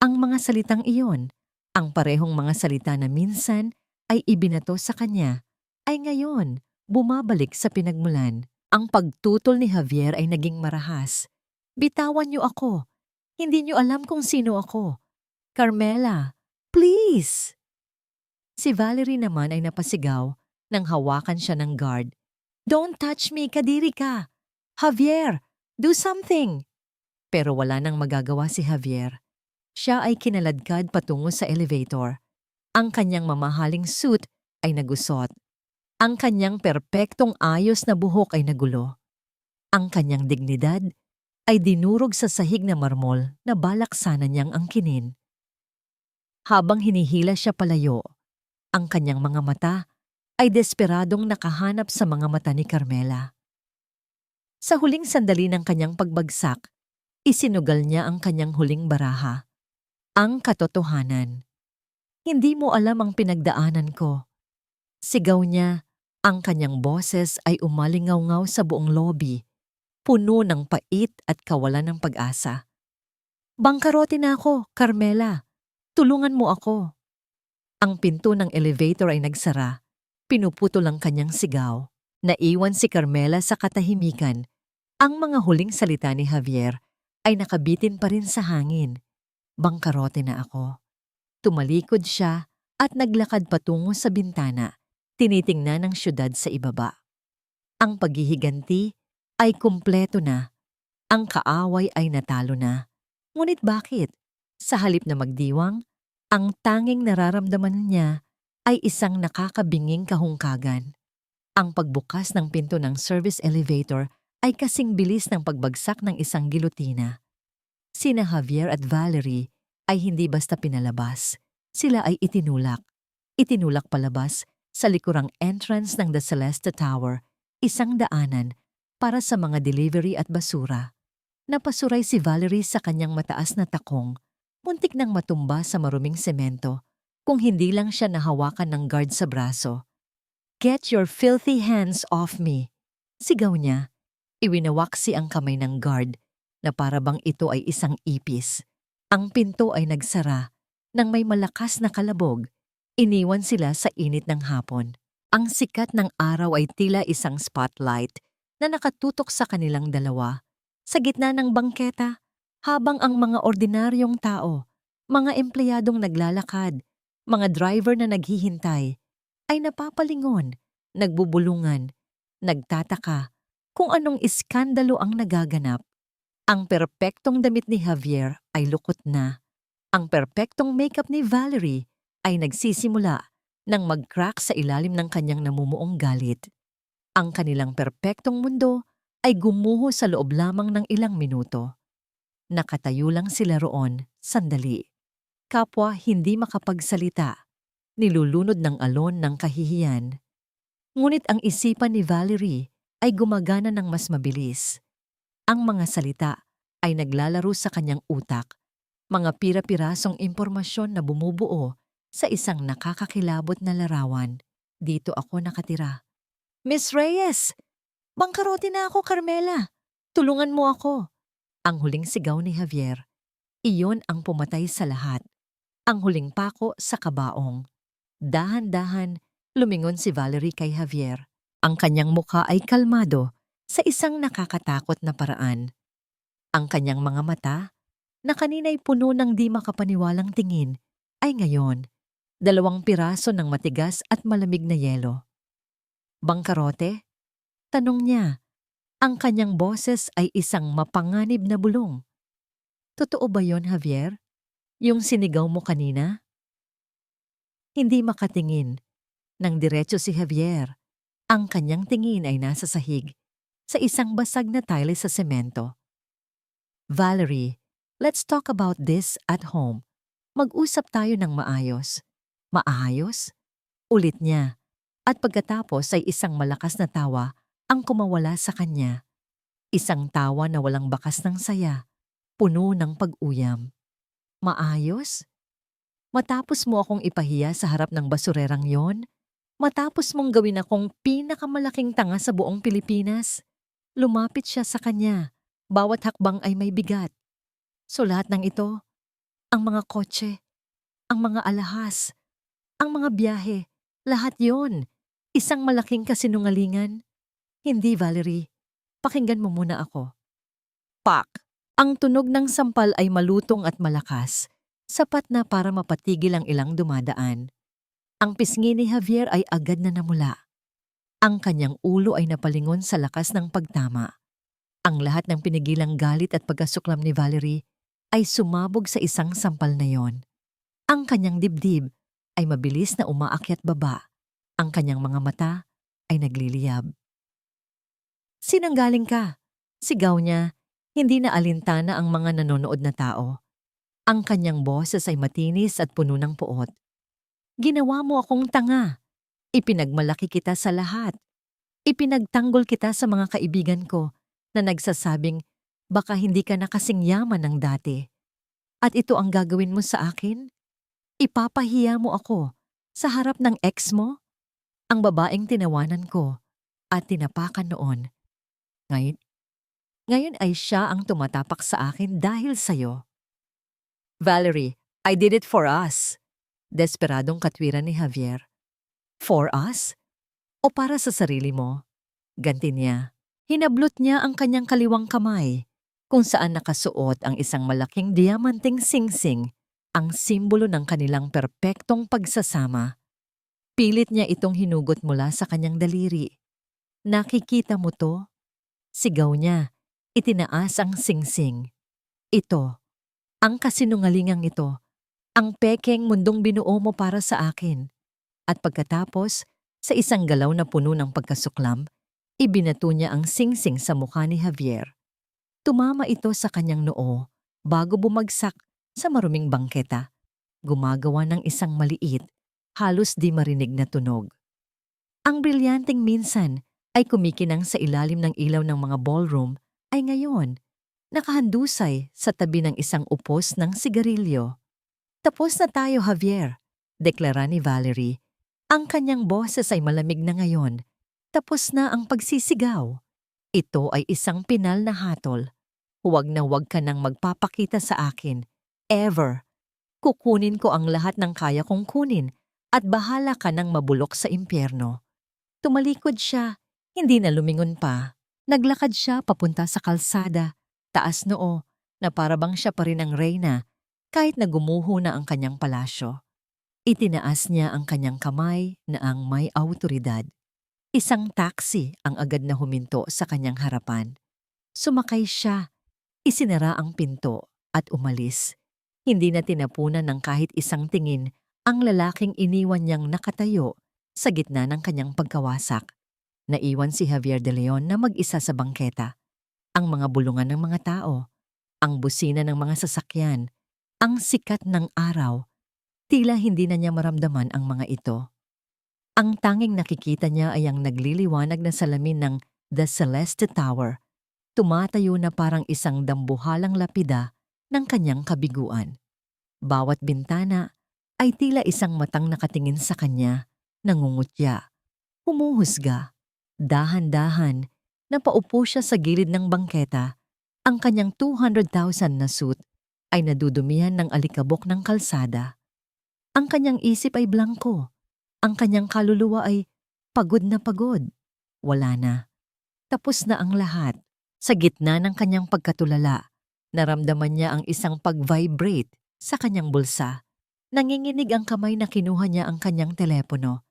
Ang mga salitang iyon, ang parehong mga salita na minsan ay ibinato sa kanya, ay ngayon bumabalik sa pinagmulan. Ang pagtutol ni Javier ay naging marahas. Bitawan niyo ako. Hindi niyo alam kung sino ako. Carmela, please! Si Valerie naman ay napasigaw nang hawakan siya ng guard. Don't touch me, kadiri ka! Javier, do something! Pero wala nang magagawa si Javier. Siya ay kinaladkad patungo sa elevator. Ang kanyang mamahaling suit ay nagusot. Ang kanyang perpektong ayos na buhok ay nagulo. Ang kanyang dignidad ay dinurog sa sahig na marmol na balak sana niyang angkinin. Habang hinihila siya palayo, ang kanyang mga mata ay desperadong nakahanap sa mga mata ni Carmela. Sa huling sandali ng kanyang pagbagsak, isinugal niya ang kanyang huling baraha. Ang katotohanan. Hindi mo alam ang pinagdaanan ko. Sigaw niya, ang kanyang boses ay umalingaw-ngaw sa buong lobby, puno ng pait at kawalan ng pag-asa. Bangkarote na ako, Carmela. Tulungan mo ako. Ang pinto ng elevator ay nagsara. Pinuputol ang kanyang sigaw. Naiwan si Carmela sa katahimikan. Ang mga huling salita ni Javier ay nakabitin pa rin sa hangin. Bangkarote na ako. Tumalikod siya at naglakad patungo sa bintana, tinitingnan ang syudad sa ibaba. Ang paghihiganti ay kumpleto na. Ang kaaway ay natalo na. Ngunit bakit? Sa halip na magdiwang, ang tanging nararamdaman niya ay isang nakakabinging kahungkagan. Ang pagbukas ng pinto ng service elevator ay kasing bilis ng pagbagsak ng isang gilotina. Sina Javier at Valerie ay hindi basta pinalabas. Sila ay itinulak. Itinulak palabas sa likurang entrance ng The Celeste Tower, isang daanan para sa mga delivery at basura. Napasuray si Valerie sa kanyang mataas na takong, muntik nang matumba sa maruming semento, kung hindi lang siya nahawakan ng guard sa braso. Get your filthy hands off me! Sigaw niya. Iwinawaksi ang kamay ng guard na parabang ito ay isang ipis. Ang pinto ay nagsara. Nang may malakas na kalabog, iniwan sila sa init ng hapon. Ang sikat ng araw ay tila isang spotlight na nakatutok sa kanilang dalawa. Sa gitna ng bangketa, habang ang mga ordinaryong tao, mga empleyadong naglalakad, mga driver na naghihintay, ay napapalingon, nagbubulungan, nagtataka kung anong iskandalo ang nagaganap. Ang perpektong damit ni Javier ay lukot na. Ang perpektong makeup ni Valerie ay nagsisimula nang mag-crack sa ilalim ng kanyang namumuong galit. Ang kanilang perpektong mundo ay gumuho sa loob lamang ng ilang minuto. Nakatayo lang sila roon, sandali. Kapwa hindi makapagsalita, nilulunod ng alon ng kahihiyan. Ngunit ang isipan ni Valerie ay gumagana ng mas mabilis. Ang mga salita ay naglalaro sa kanyang utak, mga pira-pirasong impormasyon na bumubuo sa isang nakakakilabot na larawan. Dito ako nakatira. Miss Reyes! Bangkarote na ako, Carmela! Tulungan mo ako! Ang huling sigaw ni Javier. Iyon ang pumatay sa lahat. Ang huling pako sa kabaong. Dahan-dahan, lumingon si Valerie kay Javier. Ang kanyang mukha ay kalmado sa isang nakakatakot na paraan. Ang kanyang mga mata, na kanina'y puno ng di makapaniwalang tingin, ay ngayon, 2 piraso ng matigas at malamig na yelo. Bangkarote? Tanong niya. Ang kanyang boses ay isang mapanganib na bulong. Totoo ba yon, Javier? Yung sinigaw mo kanina? Hindi makatingin. Nang diretso si Javier, ang kanyang tingin ay nasa sahig, sa isang basag na tile sa semento. Valerie, let's talk about this at home. Mag-usap tayo ng maayos. Maayos? Ulit niya. At pagkatapos ay isang malakas na tawa ang kumawala sa kanya. Isang tawa na walang bakas ng saya, puno ng pag-uyam. Maayos? Matapos mo akong ipahiya sa harap ng basurerang yon? Matapos mong gawin akong pinakamalaking tanga sa buong Pilipinas? Lumapit siya sa kanya. Bawat hakbang ay may bigat. So lahat ng ito, Ang mga kotse, ang mga alahas, ang mga biyahe, lahat yon. Isang malaking kasinungalingan. Hindi, Valerie. Pakinggan mo muna ako. Pak! Ang tunog ng sampal ay malutong at malakas, sapat na para mapatigil ang ilang dumadaan. Ang pisngi ni Javier ay agad na namula. Ang kanyang ulo ay napalingon sa lakas ng pagtama. Ang lahat ng pinigilang galit at pagkasuklam ni Valerie ay sumabog sa isang sampal na yon. Ang kanyang dibdib ay mabilis na umaakyat baba. Ang kanyang mga mata ay nagliliyab. Sinanggaling ka? Sigaw niya, hindi na alintana ang mga nanonood na tao. Ang kanyang boses ay matinis at puno ng puot. Ginawa mo akong tanga. Ipinagmalaki kita sa lahat. Ipinagtanggol kita sa mga kaibigan ko na nagsasabing baka hindi ka na kasing yaman ng dati. At ito ang gagawin mo sa akin? Ipapahiya mo ako sa harap ng ex mo? Ang babaeng tinawanan ko at tinapakan noon. Ngayon ay siya ang tumatapak sa akin dahil sa'yo. Valerie, I did it for us. Desperadong katwiran ni Javier. For us? O para sa sarili mo? Ganti niya. Hinablot niya ang kanyang kaliwang kamay, kung saan nakasuot ang isang malaking diamanting singsing, ang simbolo ng kanilang perpektong pagsasama. Pilit niya itong hinugot mula sa kanyang daliri. Nakikita mo to? Sigaw niya. Itinaas ang singsing. Ito, ang kasinungalingang ito, ang pekeng mundong binuo mo para sa akin. At pagkatapos, sa isang galaw na puno ng pagkasuklam, ibinato niya ang singsing sa mukha ni Javier. Tumama ito sa kanyang noo bago bumagsak sa maruming bangketa, gumagawa ng isang maliit, halos di marinig na tunog. Ang brilyanteng minsan ay kumikinang sa ilalim ng ilaw ng mga ballroom ay ngayon nakahandusay sa tabi ng isang upos ng sigarilyo. Tapos na tayo, Javier, deklara ni Valerie. Ang kanyang boses ay malamig na ngayon. Tapos na ang pagsisigaw. Ito ay isang pinal na hatol. Huwag na huwag ka nang magpapakita sa akin. Ever. Kukunin ko ang lahat ng kaya kong kunin at bahala ka nang mabulok sa impyerno. Tumalikod siya, hindi na lumingon pa. Naglakad siya papunta sa kalsada, taas noo, na parabang siya pa rin ang reyna kahit na gumuho na ang kanyang palasyo. Itinaas niya ang kanyang kamay na ang may awtoridad. Isang taxi ang agad na huminto sa kanyang harapan. Sumakay siya, isinara ang pinto at umalis. Hindi na tinapunan ng kahit isang tingin ang lalaking iniwan niyang nakatayo sa gitna ng kanyang pagkawasak. Naiwan si Javier de Leon na mag-isa sa bangketa. Ang mga bulungan ng mga tao, ang busina ng mga sasakyan, ang sikat ng araw, tila hindi na niya maramdaman ang mga ito. Ang tanging nakikita niya ay ang nagliliwanag na salamin ng The Celeste Tower, tumatayo na parang isang dambuhalang lapida ng kanyang kabiguan. Bawat bintana ay tila isang matang nakatingin sa kanya, nangungutya, humuhusga. Dahan-dahan, napaupo siya sa gilid ng bangketa. Ang kanyang 200,000 na suit ay nadudumihan ng alikabok ng kalsada. Ang kanyang isip ay blangko. Ang kanyang kaluluwa ay pagod na pagod. Wala na. Tapos na ang lahat. Sa gitna ng kanyang pagkatulala, naramdaman niya ang isang pag-vibrate sa kanyang bulsa. Nanginginig ang kamay na kinuha niya ang kanyang telepono.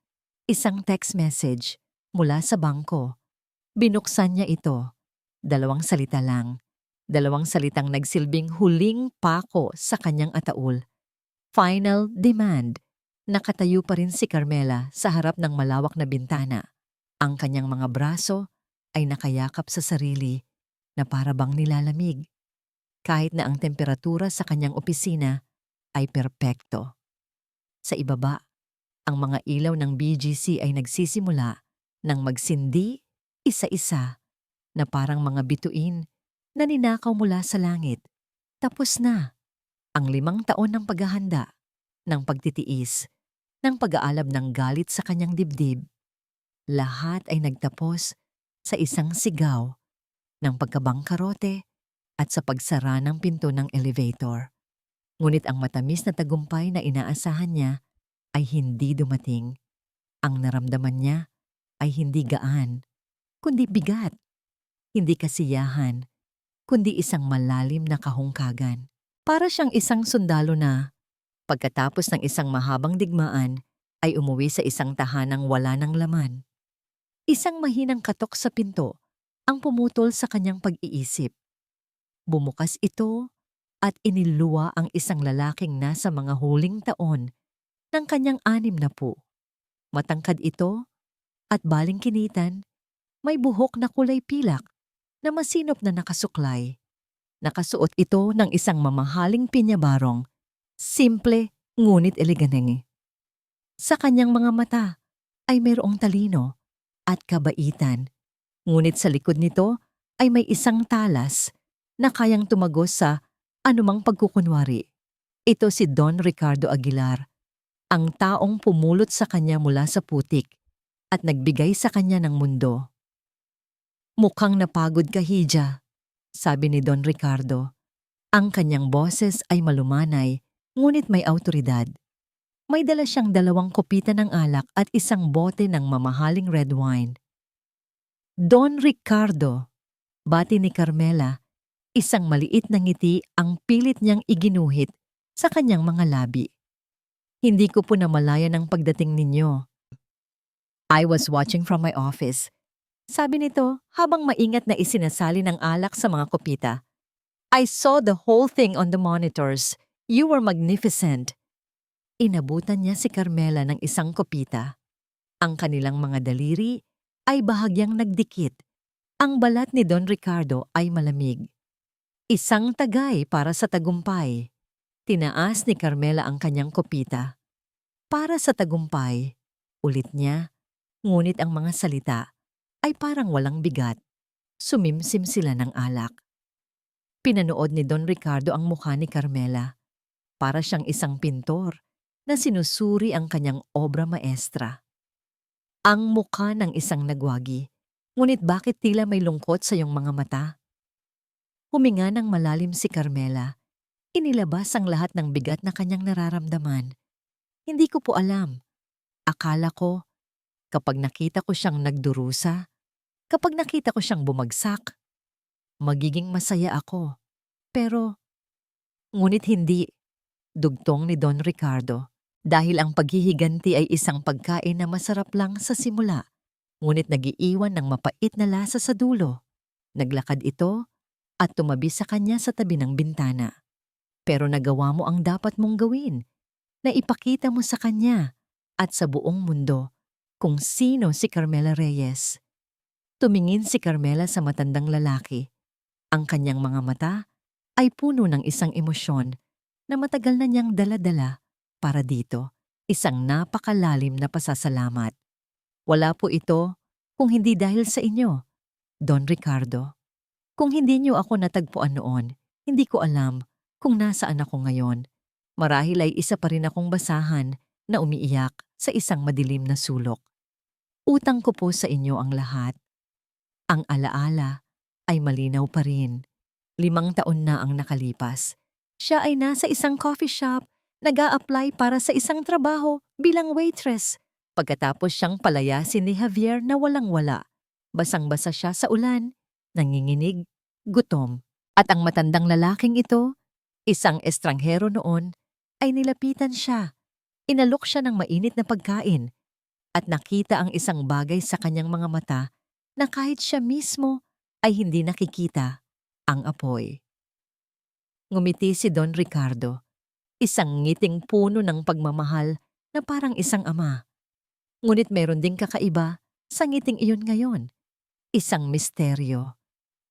Isang text message mula sa bangko. Binuksan niya ito. 2 salita lang. 2 salitang nagsilbing huling pako sa kanyang ataul. Final demand. Nakatayo pa rin si Carmela sa harap ng malawak na bintana. Ang kanyang mga braso ay nakayakap sa sarili na para bang nilalamig. Kahit na ang temperatura sa kanyang opisina ay perpekto. Sa ibaba, ang mga ilaw ng BGC ay nagsisimula nang magsindi isa-isa na parang mga bituin na ninakaw mula sa langit. Tapos na ang 5 taon ng paghahanda, ng pagtitiis, ng pag-aalab ng galit sa kanyang dibdib. Lahat ay nagtapos sa isang sigaw ng pagkabangkarote at sa pagsara ng pinto ng elevator. Ngunit ang matamis na tagumpay na inaasahan niya ay hindi dumating. Ang naramdaman niya ay hindi gaan, kundi bigat. Hindi kasiyahan, kundi isang malalim na kahungkagan. Para siyang isang sundalo na, pagkatapos ng isang mahabang digmaan, ay umuwi sa isang tahanang wala ng laman. Isang mahinang katok sa pinto ang pumutol sa kanyang pag-iisip. Bumukas ito at iniluwa ang isang lalaking nasa mga huling taon ng kanyang 60. Matangkad ito at balingkinitan, may buhok na kulay pilak na masinop na nakasuklay. Nakasuot ito ng isang mamahaling pinyabarong, simple ngunit elegante. Sa kanyang mga mata ay mayroong talino at kabaitan, ngunit sa likod nito ay may isang talas na kayang tumagos sa anumang pagkukunwari. Ito si Don Ricardo Aguilar, ang taong pumulot sa kanya mula sa putik at nagbigay sa kanya ng mundo. Mukhang napagod ka, Hija, sabi ni Don Ricardo. Ang kanyang boses ay malumanay, ngunit may awtoridad. May dala siyang 2 kopita ng alak at isang bote ng mamahaling red wine. Don Ricardo, bati ni Carmela, isang maliit na ngiti ang pilit niyang iginuhit sa kanyang mga labi. Hindi ko po namalayan ang pagdating ninyo. I was watching from my office. Sabi nito habang maingat na isinasali ng alak sa mga kopita. I saw the whole thing on the monitors. You were magnificent. Inabutan niya si Carmela ng isang kopita. Ang kanilang mga daliri ay bahagyang nagdikit. Ang balat ni Don Ricardo ay malamig. Isang tagay para sa tagumpay. Tinaas ni Carmela ang kanyang kopita. Para sa tagumpay, ulit niya, ngunit ang mga salita ay parang walang bigat. Sumimsim sila ng alak. Pinanood ni Don Ricardo ang mukha ni Carmela. Para siyang isang pintor na sinusuri ang kanyang obra maestra. Ang mukha ng isang nagwagi, ngunit bakit tila may lungkot sa iyong mga mata? Huminga ng malalim si Carmela. Inilabas ang lahat ng bigat na kanyang nararamdaman. Hindi ko po alam. Akala ko, kapag nakita ko siyang nagdurusa, kapag nakita ko siyang bumagsak, magiging masaya ako. Pero, ngunit hindi, dugtong ni Don Ricardo. Dahil ang paghihiganti ay isang pagkain na masarap lang sa simula, ngunit nagiiwan ng mapait na lasa sa dulo. Naglakad ito at tumabi sa kanya sa tabi ng bintana. Pero nagawa mo ang dapat mong gawin, na ipakita mo sa kanya at sa buong mundo kung sino si Carmela Reyes. Tumingin si Carmela sa matandang lalaki. Ang kanyang mga mata ay puno ng isang emosyon na matagal na niyang dala-dala para dito, isang napakalalim na pasasalamat. Wala po ito kung hindi dahil sa inyo, Don Ricardo. Kung hindi niyo ako natagpuan noon, hindi ko alam kung nasaan ako ngayon. Marahil ay isa pa rin akong basahan na umiiyak sa isang madilim na sulok. Utang ko po sa inyo ang lahat. Ang alaala ay malinaw pa rin. 5 taon na ang nakalipas. Siya ay nasa isang coffee shop, nag-a-apply para sa isang trabaho bilang waitress. Pagkatapos siyang palayasin ni Javier na walang-wala. Basang-basa siya sa ulan, nanginginig, gutom. At ang matandang lalaking ito, isang estranghero noon, ay nilapitan siya. Inalok siya ng mainit na pagkain at nakita ang isang bagay sa kanyang mga mata na kahit siya mismo ay hindi nakikita, ang apoy. Ngumiti si Don Ricardo, isang ngiting puno ng pagmamahal na parang isang ama. Ngunit meron ding kakaiba sa ngiting iyon ngayon. Isang misteryo.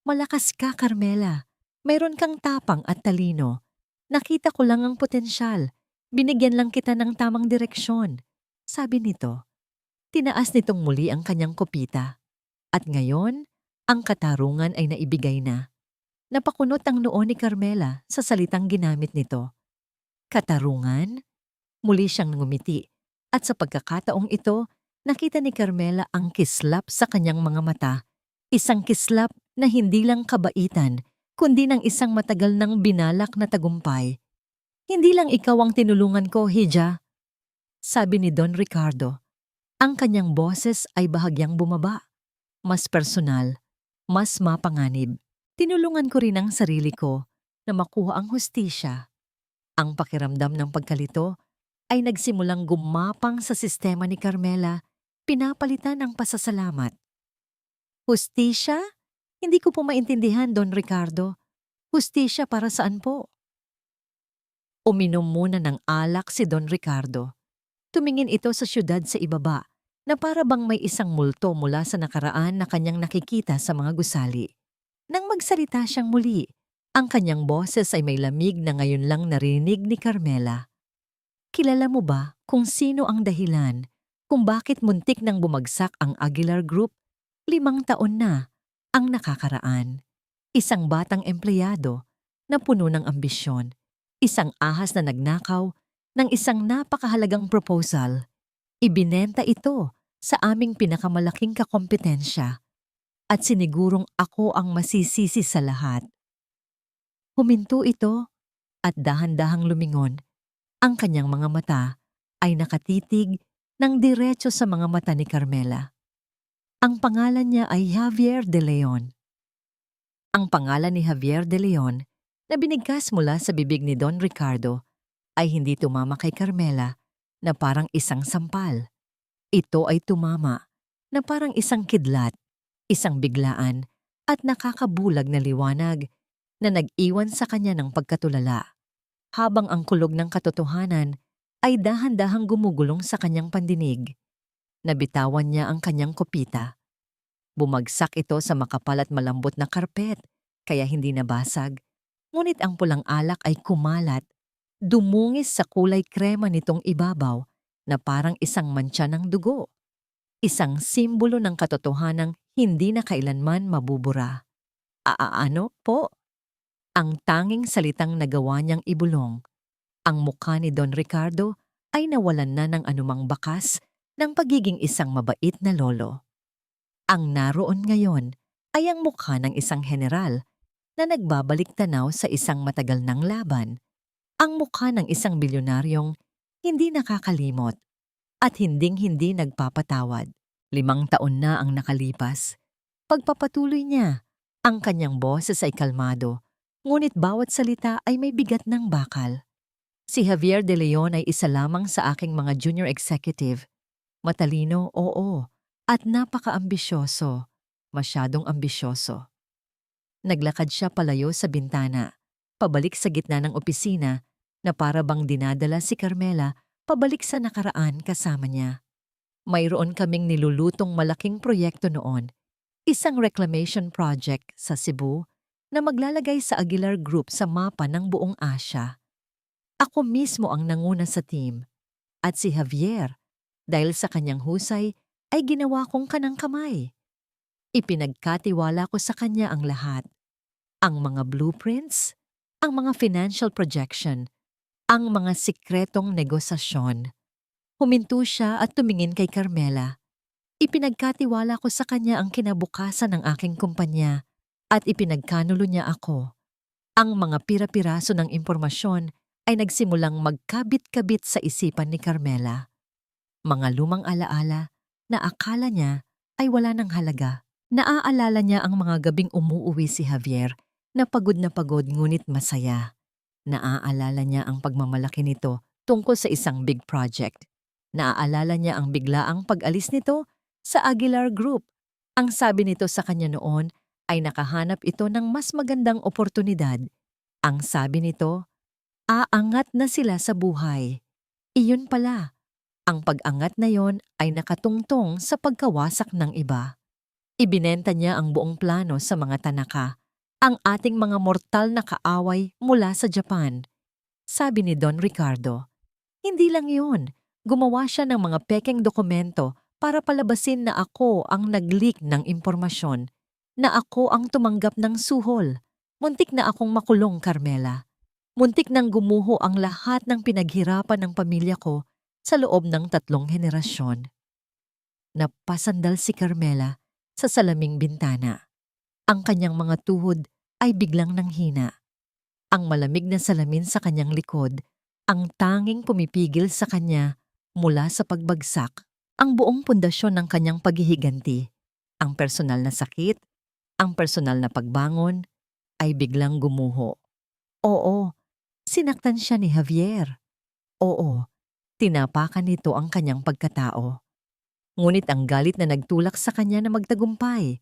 Malakas ka, Carmela. Mayroon kang tapang at talino. Nakita ko lang ang potensyal. Binigyan lang kita ng tamang direksyon. Sabi nito. Tinaas nitong muli ang kanyang kopita. At ngayon, ang katarungan ay naibigay na. Napakunot ang noo ni Carmela sa salitang ginamit nito. Katarungan? Muli siyang ngumiti. At sa pagkakataong ito, nakita ni Carmela ang kislap sa kanyang mga mata. Isang kislap na hindi lang kabaitan, kundi ng isang matagal nang binalak na tagumpay. Hindi lang ikaw ang tinulungan ko, Hija, sabi ni Don Ricardo. Ang kanyang boses ay bahagyang bumaba. Mas personal, mas mapanganib. Tinulungan ko rin ang sarili ko na makuha ang hustisya. Ang pakiramdam ng pagkalito ay nagsimulang gumapang sa sistema ni Carmela, pinapalitan ng pasasalamat. Hustisya? Hindi ko po maintindihan, Don Ricardo. Hustisya para saan po? Uminom muna ng alak si Don Ricardo. Tumingin ito sa syudad sa ibaba na para bang may isang multo mula sa nakaraan na kanyang nakikita sa mga gusali. Nang magsalita siyang muli, ang kanyang boses ay may lamig na ngayon lang narinig ni Carmela. Kilala mo ba kung sino ang dahilan kung bakit muntik nang bumagsak ang Aguilar Group? 5 taon na ang nakakaraan. Isang batang empleyado na puno ng ambisyon. Isang ahas na nagnakaw ng isang napakahalagang proposal. Ibinenta ito sa aming pinakamalaking kakompetensya at sinigurong ako ang masisisi sa lahat. Huminto ito at dahan-dahang lumingon. Ang kanyang mga mata ay nakatitig ng diretso sa mga mata ni Carmela. Ang pangalan niya ay Javier de Leon. Ang pangalan ni Javier de Leon na binigkas mula sa bibig ni Don Ricardo ay hindi tumama kay Carmela na parang isang sampal. Ito ay tumama na parang isang kidlat, isang biglaan at nakakabulag na liwanag na nag-iwan sa kanya ng pagkatulala, habang ang kulog ng katotohanan ay dahan-dahang gumugulong sa kanyang pandinig. Nabitawan niya ang kanyang kopita. Bumagsak ito sa makapal at malambot na karpet, kaya hindi nabasag. Ngunit ang pulang alak ay kumalat, dumungis sa kulay krema nitong ibabaw na parang isang mantsa ng dugo. Isang simbolo ng katotohanang hindi na kailanman mabubura. Ano po? Ang tanging salitang nagawa niyang ibulong. Ang mukha ni Don Ricardo ay nawalan na ng anumang bakas ng pagiging isang mabait na lolo. Ang naroon ngayon ay ang mukha ng isang general na nagbabalik tanaw sa isang matagal ng laban. Ang mukha ng isang bilyonaryong hindi nakakalimot at hinding-hindi nagpapatawad. 5 taon na ang nakalipas. Pagpapatuloy niya, ang kanyang boses ay kalmado, ngunit bawat salita ay may bigat ng bakal. Si Javier de Leon ay isa lamang sa aking mga junior executive. Matalino, oo, at napaka-ambisyoso. Masyadong ambisyoso. Naglakad siya palayo sa bintana, pabalik sa gitna ng opisina na para bang dinadala si Carmela pabalik sa nakaraan kasama niya. Mayroon kaming nilulutong malaking proyekto noon, isang reclamation project sa Cebu na maglalagay sa Aguilar Group sa mapa ng buong Asia. Ako mismo ang nanguna sa team at si Javier, dahil sa kanyang husay, ay ginawa kong kanang kamay. Ipinagkatiwala ko sa kanya ang lahat. Ang mga blueprints, ang mga financial projection, ang mga sikretong negosasyon. Huminto siya at tumingin kay Carmela. Ipinagkatiwala ko sa kanya ang kinabukasan ng aking kumpanya at ipinagkanulo niya ako. Ang mga pira-piraso ng impormasyon ay nagsimulang magkabit-kabit sa isipan ni Carmela. Mga lumang alaala na akala niya ay wala ng halaga. Naaalala niya ang mga gabing umuuwi si Javier na pagod ngunit masaya. Naaalala niya ang pagmamalaki nito tungkol sa isang big project. Naaalala niya ang biglaang pag-alis nito sa Aguilar Group. Ang sabi nito sa kanya noon ay nakahanap ito ng mas magandang oportunidad. Ang sabi nito, aangat na sila sa buhay. Iyon pala, ang pag-angat na yon ay nakatungtong sa pagkawasak ng iba. Ibinenta niya ang buong plano sa mga Tanaka, ang ating mga mortal na kaaway mula sa Japan. Sabi ni Don Ricardo, hindi lang yun. Gumawa siya ng mga pekeng dokumento para palabasin na ako ang nag-leak ng impormasyon, na ako ang tumanggap ng suhol. Muntik na akong makulong, Carmela. Muntik nang gumuho ang lahat ng pinaghirapan ng pamilya ko sa loob ng 3 henerasyon. Napasandal si Carmela sa salaming bintana. Ang kanyang mga tuhod ay biglang nanghina. Ang malamig na salamin sa kanyang likod Ang tanging pumipigil sa kanya mula sa pagbagsak, ang buong pundasyon ng kanyang paghihiganti, ang personal na sakit, ang personal na pagbangon, ay biglang gumuho. Oo, sinaktan siya ni Javier. Oo, tinapakan nito ang kanyang pagkatao. Ngunit ang galit na nagtulak sa kanya na magtagumpay.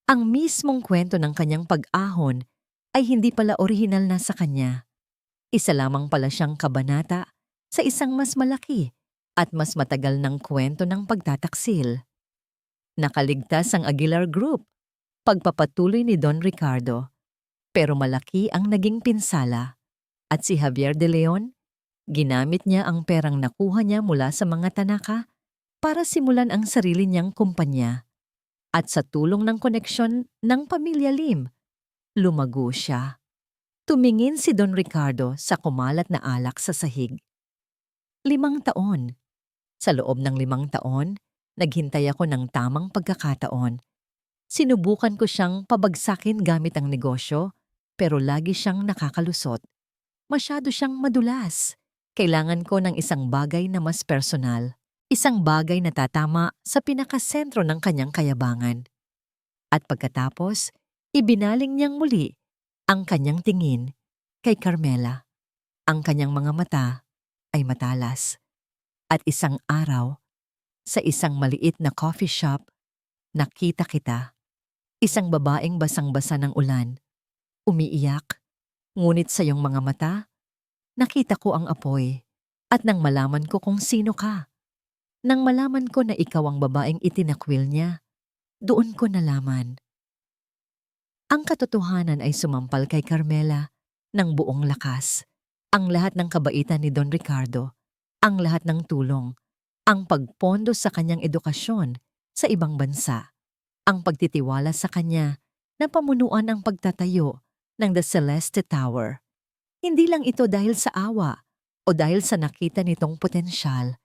Ang mismong kwento ng kanyang pag-ahon ay hindi pala orihinal na sa kanya. Isa lamang pala siyang kabanata sa isang mas malaki at mas matagal ng kwento ng pagtataksil. Nakaligtas ang Aguilar Group, pagpapatuloy ni Don Ricardo, pero malaki ang naging pinsala. At si Javier de Leon, ginamit niya ang perang nakuha niya mula sa mga Tanaka para simulan ang sarili niyang kumpanya. At sa tulong ng koneksyon ng pamilya Lim, lumago siya. Tumingin si Don Ricardo sa kumalat na alak sa sahig. 5 taon. Sa loob ng 5 taon, naghintay ako ng tamang pagkakataon. Sinubukan ko siyang pabagsakin gamit ang negosyo, pero lagi siyang nakakalusot. Masyado siyang madulas. Kailangan ko ng isang bagay na mas personal. Isang bagay na tatama sa pinakasentro ng kanyang kayabangan. At pagkatapos, ibinaling niyang muli ang kanyang tingin kay Carmela. Ang kanyang mga mata ay matalas. At isang araw, sa isang maliit na coffee shop, nakita kita. Isang babaeng basang-basa ng ulan. Umiiyak. Ngunit sa iyong mga mata, nakita ko ang apoy. At nang malaman ko kung sino ka, nang malaman ko na ikaw ang babaeng itinakwil niya, doon ko nalaman. Ang katotohanan ay sumampal kay Carmela ng buong lakas. Ang lahat ng kabaitan ni Don Ricardo, ang lahat ng tulong, ang pagpondo sa kanyang edukasyon sa ibang bansa, ang pagtitiwala sa kanya na pamunuan ang pagtatayo ng The Celeste Tower. Hindi lang ito dahil sa awa o dahil sa nakita nitong potensyal.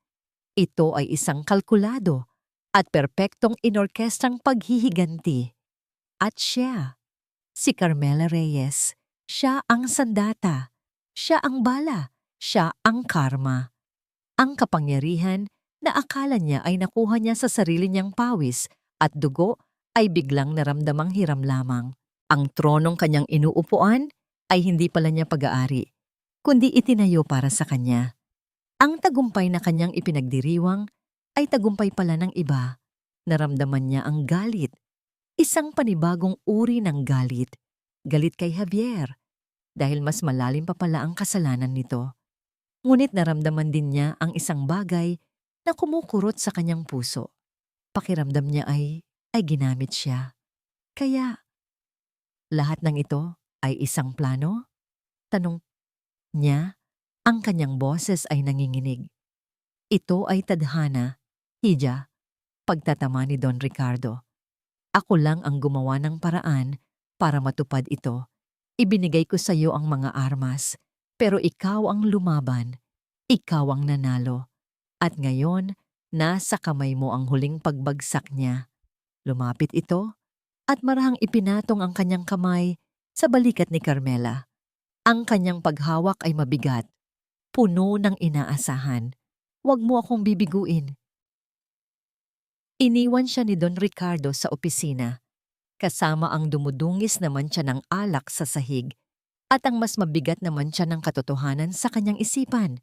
Ito ay isang kalkulado at perpektong inorkestrang paghihiganti. At siya, si Carmela Reyes, siya ang sandata, siya ang bala, siya ang karma. Ang kapangyarihan na akala niya ay nakuha niya sa sarili niyang pawis at dugo ay biglang naramdamang hiram lamang. Ang tronong kanyang inuupuan ay hindi pala niya pag-aari, kundi itinayo para sa kanya. Ang tagumpay na kanyang ipinagdiriwang ay tagumpay pala ng iba. Naramdaman niya ang galit. Isang panibagong uri ng galit. Galit kay Javier. Dahil mas malalim pa pala ang kasalanan nito. Ngunit naramdaman din niya ang isang bagay na kumukurot sa kanyang puso. Pakiramdam niya ay ginamit siya. Kaya, lahat ng ito ay isang plano? Tanong niya. Ang kanyang boses ay nanginginig. Ito ay tadhana, Hija, pagtatama ni Don Ricardo. Ako lang ang gumawa ng paraan para matupad ito. Ibinigay ko sa iyo ang mga armas, pero ikaw ang lumaban. Ikaw ang nanalo. At ngayon, nasa kamay mo ang huling pagbagsak niya. Lumapit ito at marahang ipinatong ang kanyang kamay sa balikat ni Carmela. Ang kanyang paghawak ay mabigat. Puno ng inaasahan. Huwag mo akong bibiguin. Iniwan siya ni Don Ricardo sa opisina, kasama ang dumudungis na mantsa ng alak sa sahig at ang mas mabigat na mantsa ng katotohanan sa kanyang isipan.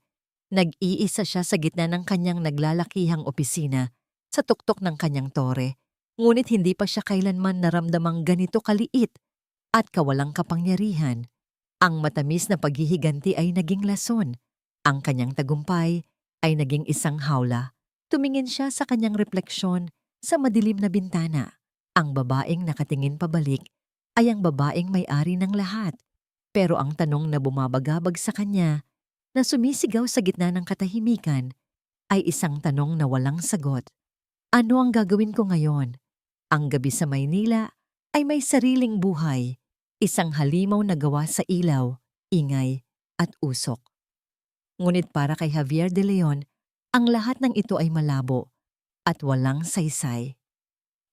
Nag-iisa siya sa gitna ng kanyang naglalakihang opisina sa tuktok ng kanyang tore, ngunit hindi pa siya kailanman naramdamang ganito kaliit at kawalang kapangyarihan. Ang matamis na paghihiganti ay naging lason. Ang kanyang tagumpay ay naging isang hawla. Tumingin siya sa kanyang refleksyon sa madilim na bintana. Ang babaeng nakatingin pabalik ay ang babaeng may-ari ng lahat. Pero ang tanong na bumabagabag sa kanya, na sumisigaw sa gitna ng katahimikan, ay isang tanong na walang sagot. Ano ang gagawin ko ngayon? Ang gabi sa Maynila ay may sariling buhay. Isang halimaw na gawa sa ilaw, ingay at usok. Ngunit para kay Javier de Leon, ang lahat ng ito ay malabo at walang saysay.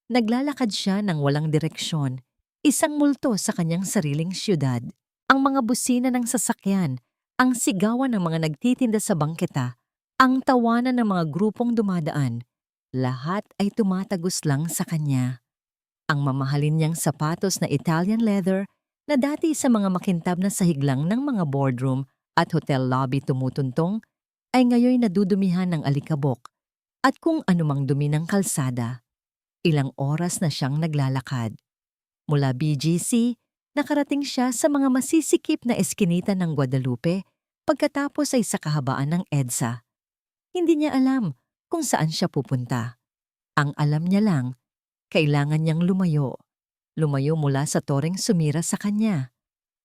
Naglalakad siya ng walang direksyon, isang multo sa kanyang sariling siyudad. Ang mga busina ng sasakyan ang sigawan ng mga nagtitinda sa bangketa, ang tawanan ng mga grupong dumadaan, lahat ay tumatagos lang sa kanya. Ang mamahalin niyang sapatos na Italian leather na dati sa mga makintab na sahig lang ng mga boardroom at hotel lobby tumutuntong, ay ngayon nadudumihan ng alikabok at kung anumang dumi ng kalsada. Ilang oras na siyang naglalakad. Mula BGC, nakarating siya sa mga masisikip na eskinita ng Guadalupe pagkatapos ay sa kahabaan ng EDSA. Hindi niya alam kung saan siya pupunta. Ang alam niya lang, kailangan niyang lumayo. Lumayo mula sa toreng sumira sa kanya.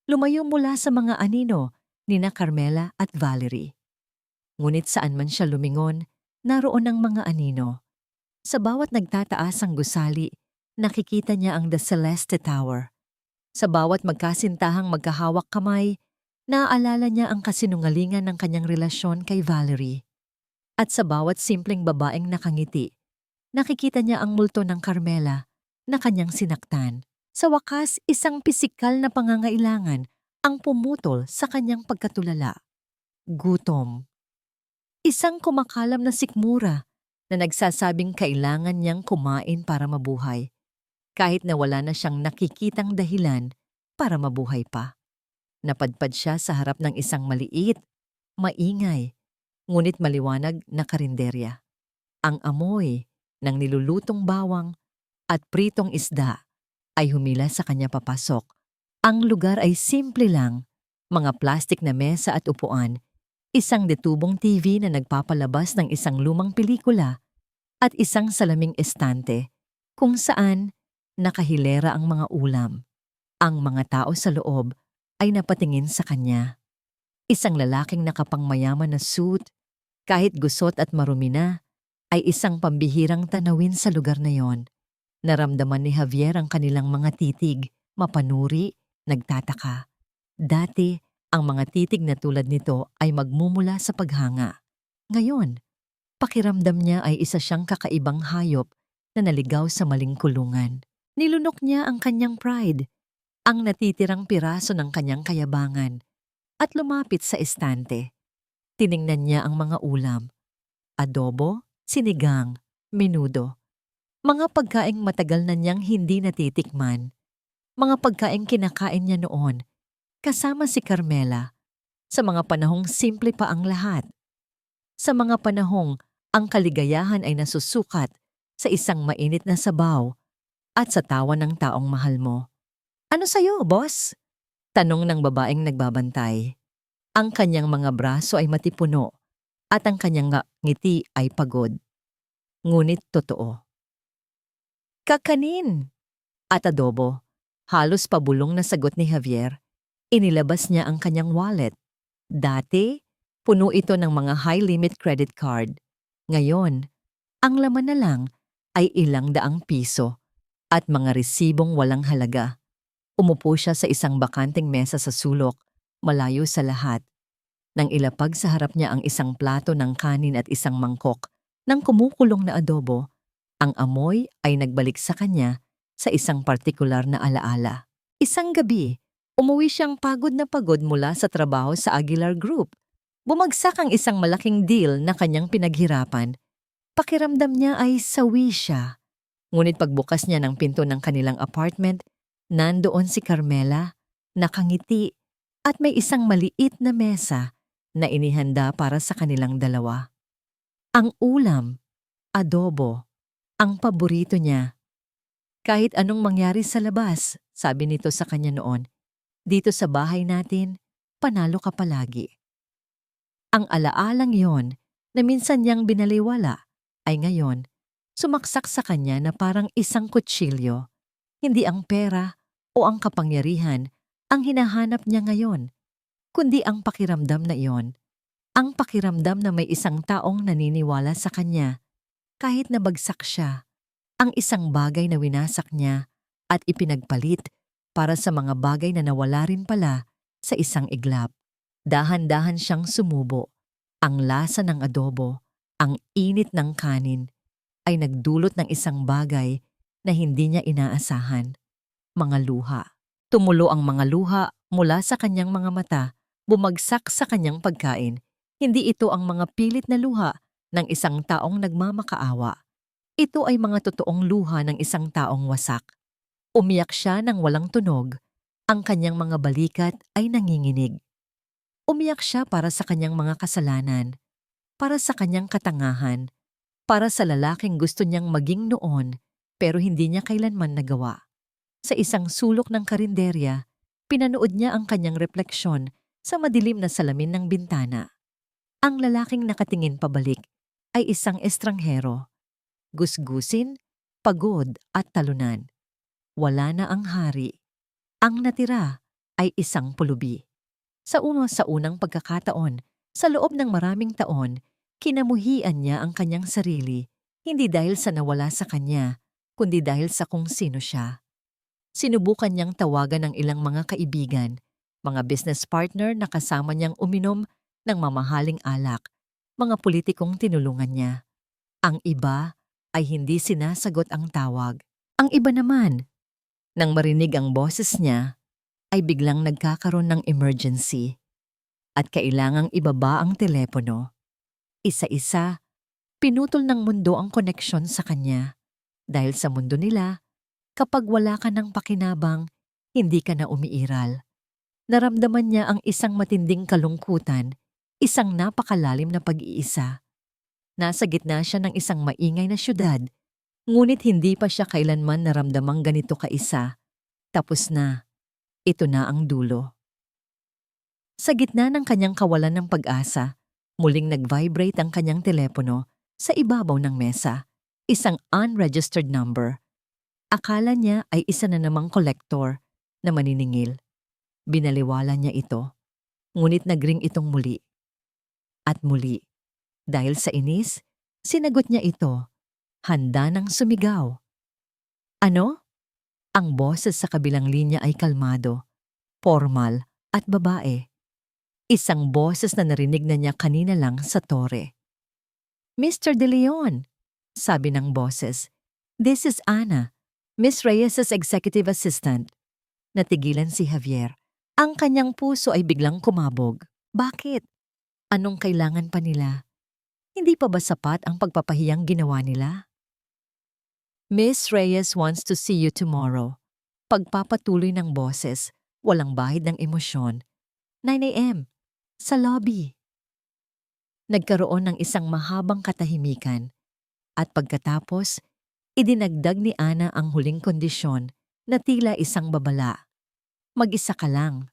Lumayo mula sa mga anino nina Carmela at Valerie. Ngunit saan man siya lumingon, naroon ang mga anino. Sa bawat nagtataas ang gusali, nakikita niya ang The Celeste Tower. Sa bawat magkasintahang magkahawak kamay, naaalala niya ang kasinungalingan ng kanyang relasyon kay Valerie. At sa bawat simpleng babaeng nakangiti, nakikita niya ang multo ng Carmela na kanyang sinaktan. Sa wakas, isang pisikal na pangangailangan ang pumutol sa kanyang pagkatulala. Gutom. Isang kumakalam na sikmura na nagsasabing kailangan niyang kumain para mabuhay, kahit na wala na siyang nakikitang dahilan para mabuhay pa. Napadpad siya sa harap ng isang maliit, maingay, ngunit maliwanag na karinderya. Ang amoy ng nilulutong bawang at pritong isda ay humila sa kanya papasok. Ang lugar ay simple lang, mga plastik na mesa at upuan, isang detubong TV na nagpapalabas ng isang lumang pelikula at isang salaming estante kung saan nakahilera ang mga ulam. Ang mga tao sa loob ay napatingin sa kanya. Isang lalaking nakapangmayaman na suit, kahit gusot at marumi na, ay isang pambihirang tanawin sa lugar na yon. Naramdaman ni Javier ang kanilang mga titig, mapanuri, nagtataka. Dati, ang mga titig na tulad nito ay magmumula sa paghanga. Ngayon, pakiramdam niya ay isa siyang kakaibang hayop na naligaw sa maling kulungan. Nilunok niya ang kanyang pride, ang natitirang piraso ng kanyang kayabangan, at lumapit sa estante. Tiningnan niya ang mga ulam, adobo, sinigang, menudo. Mga pagkaing matagal na niyang hindi natitikman. Mga pagkaing kinakain niya noon, kasama si Carmela, sa mga panahong simple pa ang lahat. Sa mga panahong ang kaligayahan ay nasusukat sa isang mainit na sabaw at sa tawa ng taong mahal mo. Ano sa'yo, boss? Tanong ng babaeng nagbabantay. Ang kanyang mga braso ay matipuno at ang kanyang ngiti ay pagod. Ngunit totoo. Kakanin! At adobo. Halos pabulong na sagot ni Javier. Inilabas niya ang kanyang wallet. Dati, puno ito ng mga high-limit credit card. Ngayon, ang laman na lang ay ilang daang piso at mga resibong walang halaga. Umupo siya sa isang bakanting mesa sa sulok, malayo sa lahat. Nang ilapag sa harap niya ang isang plato ng kanin at isang mangkok ng kumukulong na adobo, ang amoy ay nagbalik sa kanya sa isang partikular na alaala. Isang gabi, umuwi siyang pagod na pagod mula sa trabaho sa Aguilar Group. Bumagsak ang isang malaking deal na kanyang pinaghirapan. Pakiramdam niya ay sawi siya. Ngunit pagbukas niya ng pinto ng kanilang apartment, nandoon si Carmela, nakangiti, at may isang maliit na mesa na inihanda para sa kanilang dalawa. Ang ulam, adobo, ang paborito niya. Kahit anong mangyari sa labas, sabi nito sa kanya noon, dito sa bahay natin, panalo ka palagi. Ang alaalang yon na minsan niyang binaliwala ay ngayon, sumaksak sa kanya na parang isang kutsilyo. Hindi ang pera o ang kapangyarihan ang hinahanap niya ngayon, kundi ang pakiramdam na iyon. Ang pakiramdam na may isang taong naniniwala sa kanya, kahit nabagsak siya. Ang isang bagay na winasak niya at ipinagpalit para sa mga bagay na nawala rin pala sa isang iglap. Dahan-dahan siyang sumubo. Ang lasa ng adobo, ang init ng kanin, ay nagdulot ng isang bagay na hindi niya inaasahan. Mga luha. Tumulo ang mga luha mula sa kanyang mga mata Bumagsak sa kanyang pagkain. Hindi ito ang mga pilit na luha ng isang taong nagmamakaawa. Ito ay mga totoong luha ng isang taong wasak. Umiyak siya ng walang tunog. Ang kanyang mga balikat ay nanginginig. Umiyak siya para sa kanyang mga kasalanan, para sa kanyang katangahan, para sa lalaking gusto niyang maging noon pero hindi niya kailanman nagawa. Sa isang sulok ng karinderya, pinanood niya ang kanyang refleksyon sa madilim na salamin ng bintana. Ang lalaking nakatingin pabalik ay isang estranghero. Gusgusin, pagod at talunan. Wala na ang hari. Ang natira ay isang pulubi. Sa unang pagkakataon, sa loob ng maraming taon, kinamuhian niya ang kanyang sarili, hindi dahil sa nawala sa kanya, kundi dahil sa kung sino siya. Sinubukan niyang tawagan ng ilang mga kaibigan, mga business partner na kasama niyang uminom ng mamahaling alak, mga politikong tinulungan niya. Ang iba ay hindi sinasagot ang tawag. Ang iba naman, nang marinig ang boses niya, ay biglang nagkakaroon ng emergency at kailangang ibaba ang telepono. Isa-isa, pinutol ng mundo ang koneksyon sa kanya. Dahil sa mundo nila, kapag wala ka ng pakinabang, hindi ka na umiiral. Naramdaman niya ang isang matinding kalungkutan, isang napakalalim na pag-iisa. Nasa gitna siya ng isang maingay na syudad, ngunit hindi pa siya kailanman naramdamang ganito kaisa. Tapos na. Ito na ang dulo. Sa gitna ng kanyang kawalan ng pag-asa, muling nag-vibrate ang kanyang telepono sa ibabaw ng mesa, isang unregistered number. Akala niya ay isa na namang kolektor na maniningil. Binaliwala niya ito, ngunit nagring itong muli. At muli, dahil sa inis, sinagot niya ito, handa nang sumigaw. Ano? Ang boses sa kabilang linya ay kalmado, formal at babae. Isang boses na narinig na niya kanina lang sa tore. Mr. De Leon, sabi ng boses. This is Ana, Miss Reyes's executive assistant. Natigilan si Javier. Ang kanyang puso ay biglang kumabog. Bakit? Anong kailangan pa nila? Hindi pa ba sapat ang pagpapahiyang ginawa nila? Miss Reyes wants to see you tomorrow. Pagpapatuloy ng boses, walang bahid ng emosyon. 9 a.m. Sa lobby. Nagkaroon ng isang mahabang katahimikan. At pagkatapos, idinagdag ni Ana ang huling kondisyon na tila isang babala. Mag-isa ka lang.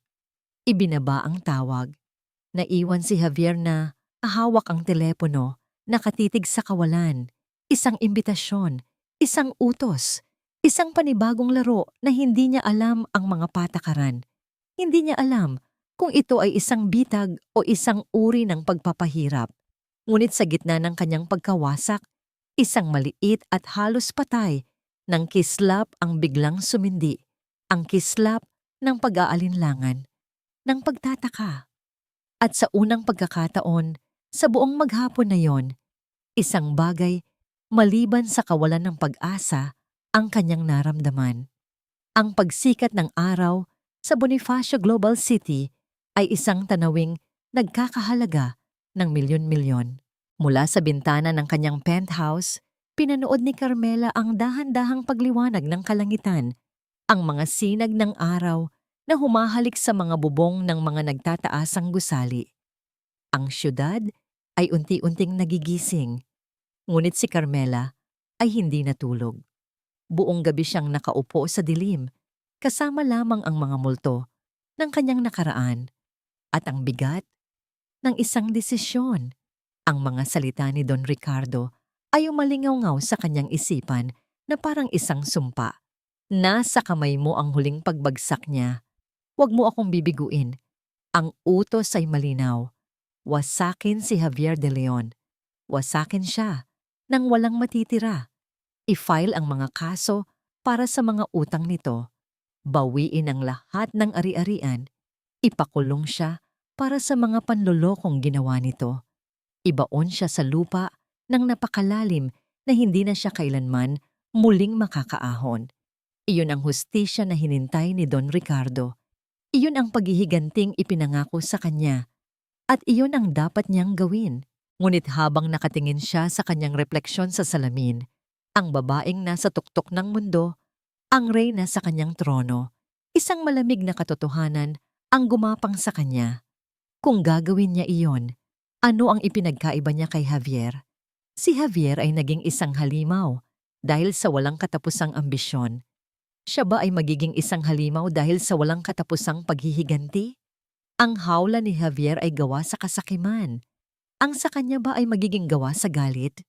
Ibinaba ang tawag. Naiwan si Javier na ahawak ang telepono, nakatitig sa kawalan. Isang imbitasyon, isang utos, isang panibagong laro na hindi niya alam ang mga patakaran. Hindi niya alam kung ito ay isang bitag o isang uri ng pagpapahirap. Ngunit sa gitna ng kanyang pagkawasak, isang maliit at halos patay ng kislap ang biglang sumindi. Ang kislap ng pag-aalinlangan, ng pagtataka. At sa unang pagkakataon, sa buong maghapon na yon, isang bagay maliban sa kawalan ng pag-asa ang kanyang naramdaman. Ang pagsikat ng araw sa Bonifacio Global City ay isang tanawing nagkakahalaga ng milyon-milyon. Mula sa bintana ng kanyang penthouse, pinanood ni Carmela ang dahan-dahang pagliwanag ng kalangitan, ang mga sinag ng araw na humahalik sa mga bubong ng mga nagtataasang gusali. Ang syudad ay unti-unting nagigising, ngunit si Carmela ay hindi natulog. Buong gabi siyang nakaupo sa dilim, kasama lamang ang mga multo ng kanyang nakaraan at ang bigat ng isang desisyon. Ang mga salita ni Don Ricardo ay umalingaw-ngaw sa kanyang isipan na parang isang sumpa. Nasa kamay mo ang huling pagbagsak niya. Huwag mo akong bibiguin. Ang utos ay malinaw. Wasakin si Javier De Leon. Wasakin siya nang walang matitira. I-file ang mga kaso para sa mga utang nito. Bawiin ang lahat ng ari-arian. Ipakulong siya para sa mga panlolokong ginawa nito. Ibaon siya sa lupa ng napakalalim na hindi na siya kailanman muling makakaahon. Iyon ang hustisya na hinintay ni Don Ricardo. Iyon Iyon ang paghihiganting ipinangako sa kanya at iyon ang dapat niyang gawin. Ngunit habang nakatingin siya sa kanyang refleksyon sa salamin, ang babaeng nasa tuktok ng mundo, ang reyna sa kanyang trono, isang malamig na katotohanan ang gumapang sa kanya. Kung gagawin niya iyon, ano ang ipinagkaiba niya kay Javier? Si Javier ay naging isang halimaw dahil sa walang katapusang ambisyon. Siya ba ay magiging isang halimaw dahil sa walang katapusang paghihiganti? Ang hawla ni Javier ay gawa sa kasakiman. Ang sa kanya ba ay magiging gawa sa galit?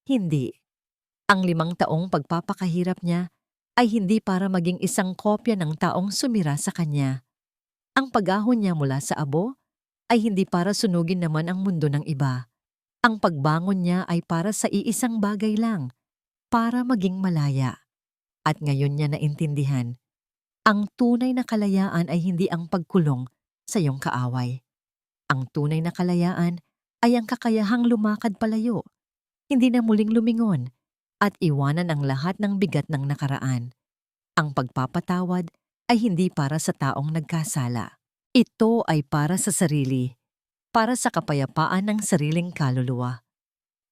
Hindi. Ang 5 taong pagpapakahirap niya ay hindi para maging isang kopya ng taong sumira sa kanya. Ang pag-ahon niya mula sa abo ay hindi para sunugin naman ang mundo ng iba. Ang pagbangon niya ay para sa iisang bagay lang, para maging malaya. At ngayon niya naintindihan, ang tunay na kalayaan ay hindi ang pagkulong sa iyong kaaway. Ang tunay na kalayaan ay ang kakayahang lumakad palayo, hindi na muling lumingon, at iwanan ang lahat ng bigat ng nakaraan. Ang pagpapatawad ay hindi para sa taong nagkasala. Ito ay para sa sarili, para sa kapayapaan ng sariling kaluluwa.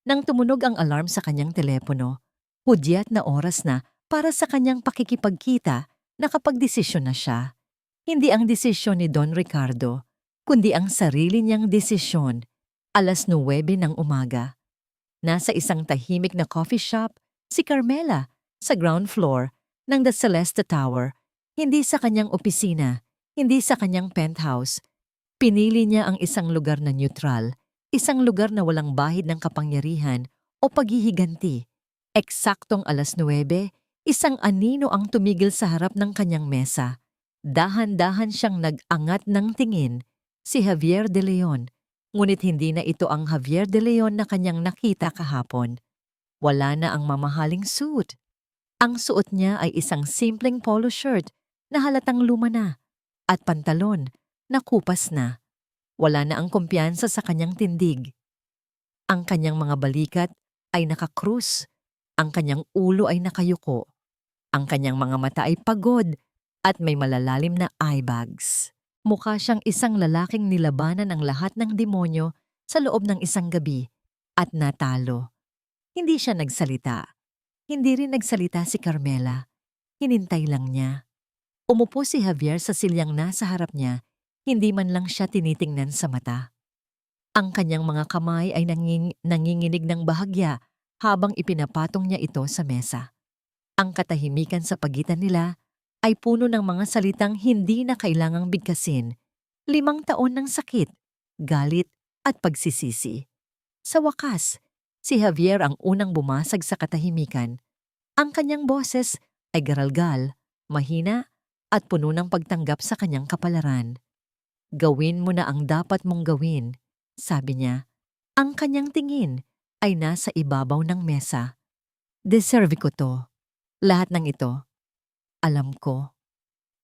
Nang tumunog ang alarm sa kanyang telepono, hudyat na oras na para sa kanyang pakikipagkita, nakapagdesisyon na siya. Hindi ang desisyon ni Don Ricardo, kundi ang sarili niyang desisyon. 9:09 ng umaga. Nasa isang tahimik na coffee shop, si Carmela, sa ground floor ng The Celeste Tower, hindi sa kanyang opisina, hindi sa kanyang penthouse. Pinili niya ang isang lugar na neutral, isang lugar na walang bahid ng kapangyarihan o paghihiganti. Eksaktong 9:00, isang anino ang tumigil sa harap ng kanyang mesa. Dahan-dahan siyang nag-angat ng tingin, si Javier de Leon. Ngunit hindi na ito ang Javier de Leon na kanyang nakita kahapon. Wala na ang mamahaling suit. Ang suot niya ay isang simpleng polo shirt na halatang luma na at pantalon na kupas na. Wala na ang kumpiyansa sa kanyang tindig. Ang kanyang mga balikat ay nakakrus. Ang kanyang ulo ay nakayuko. Ang kanyang mga mata ay pagod at may malalalim na eye bags. Mukha siyang isang lalaking nilabanan ng lahat ng demonyo sa loob ng isang gabi at natalo. Hindi siya nagsalita. Hindi rin nagsalita si Carmela. Hinintay lang niya. Umupo si Javier sa silyang nasa harap niya, hindi man lang siya tinitingnan sa mata. Ang kanyang mga kamay ay nanginginig ng bahagya habang ipinapatong niya ito sa mesa. Ang katahimikan sa pagitan nila ay puno ng mga salitang hindi na kailangang bigkasin. 5 taon ng sakit, galit at pagsisisi. Sa wakas, si Javier ang unang bumasag sa katahimikan. Ang kanyang boses ay garalgal, mahina at puno ng pagtanggap sa kanyang kapalaran. Gawin mo na ang dapat mong gawin, sabi niya. Ang kanyang tingin ay nasa ibabaw ng mesa. Deserve ko to. Lahat ng ito. Alam ko.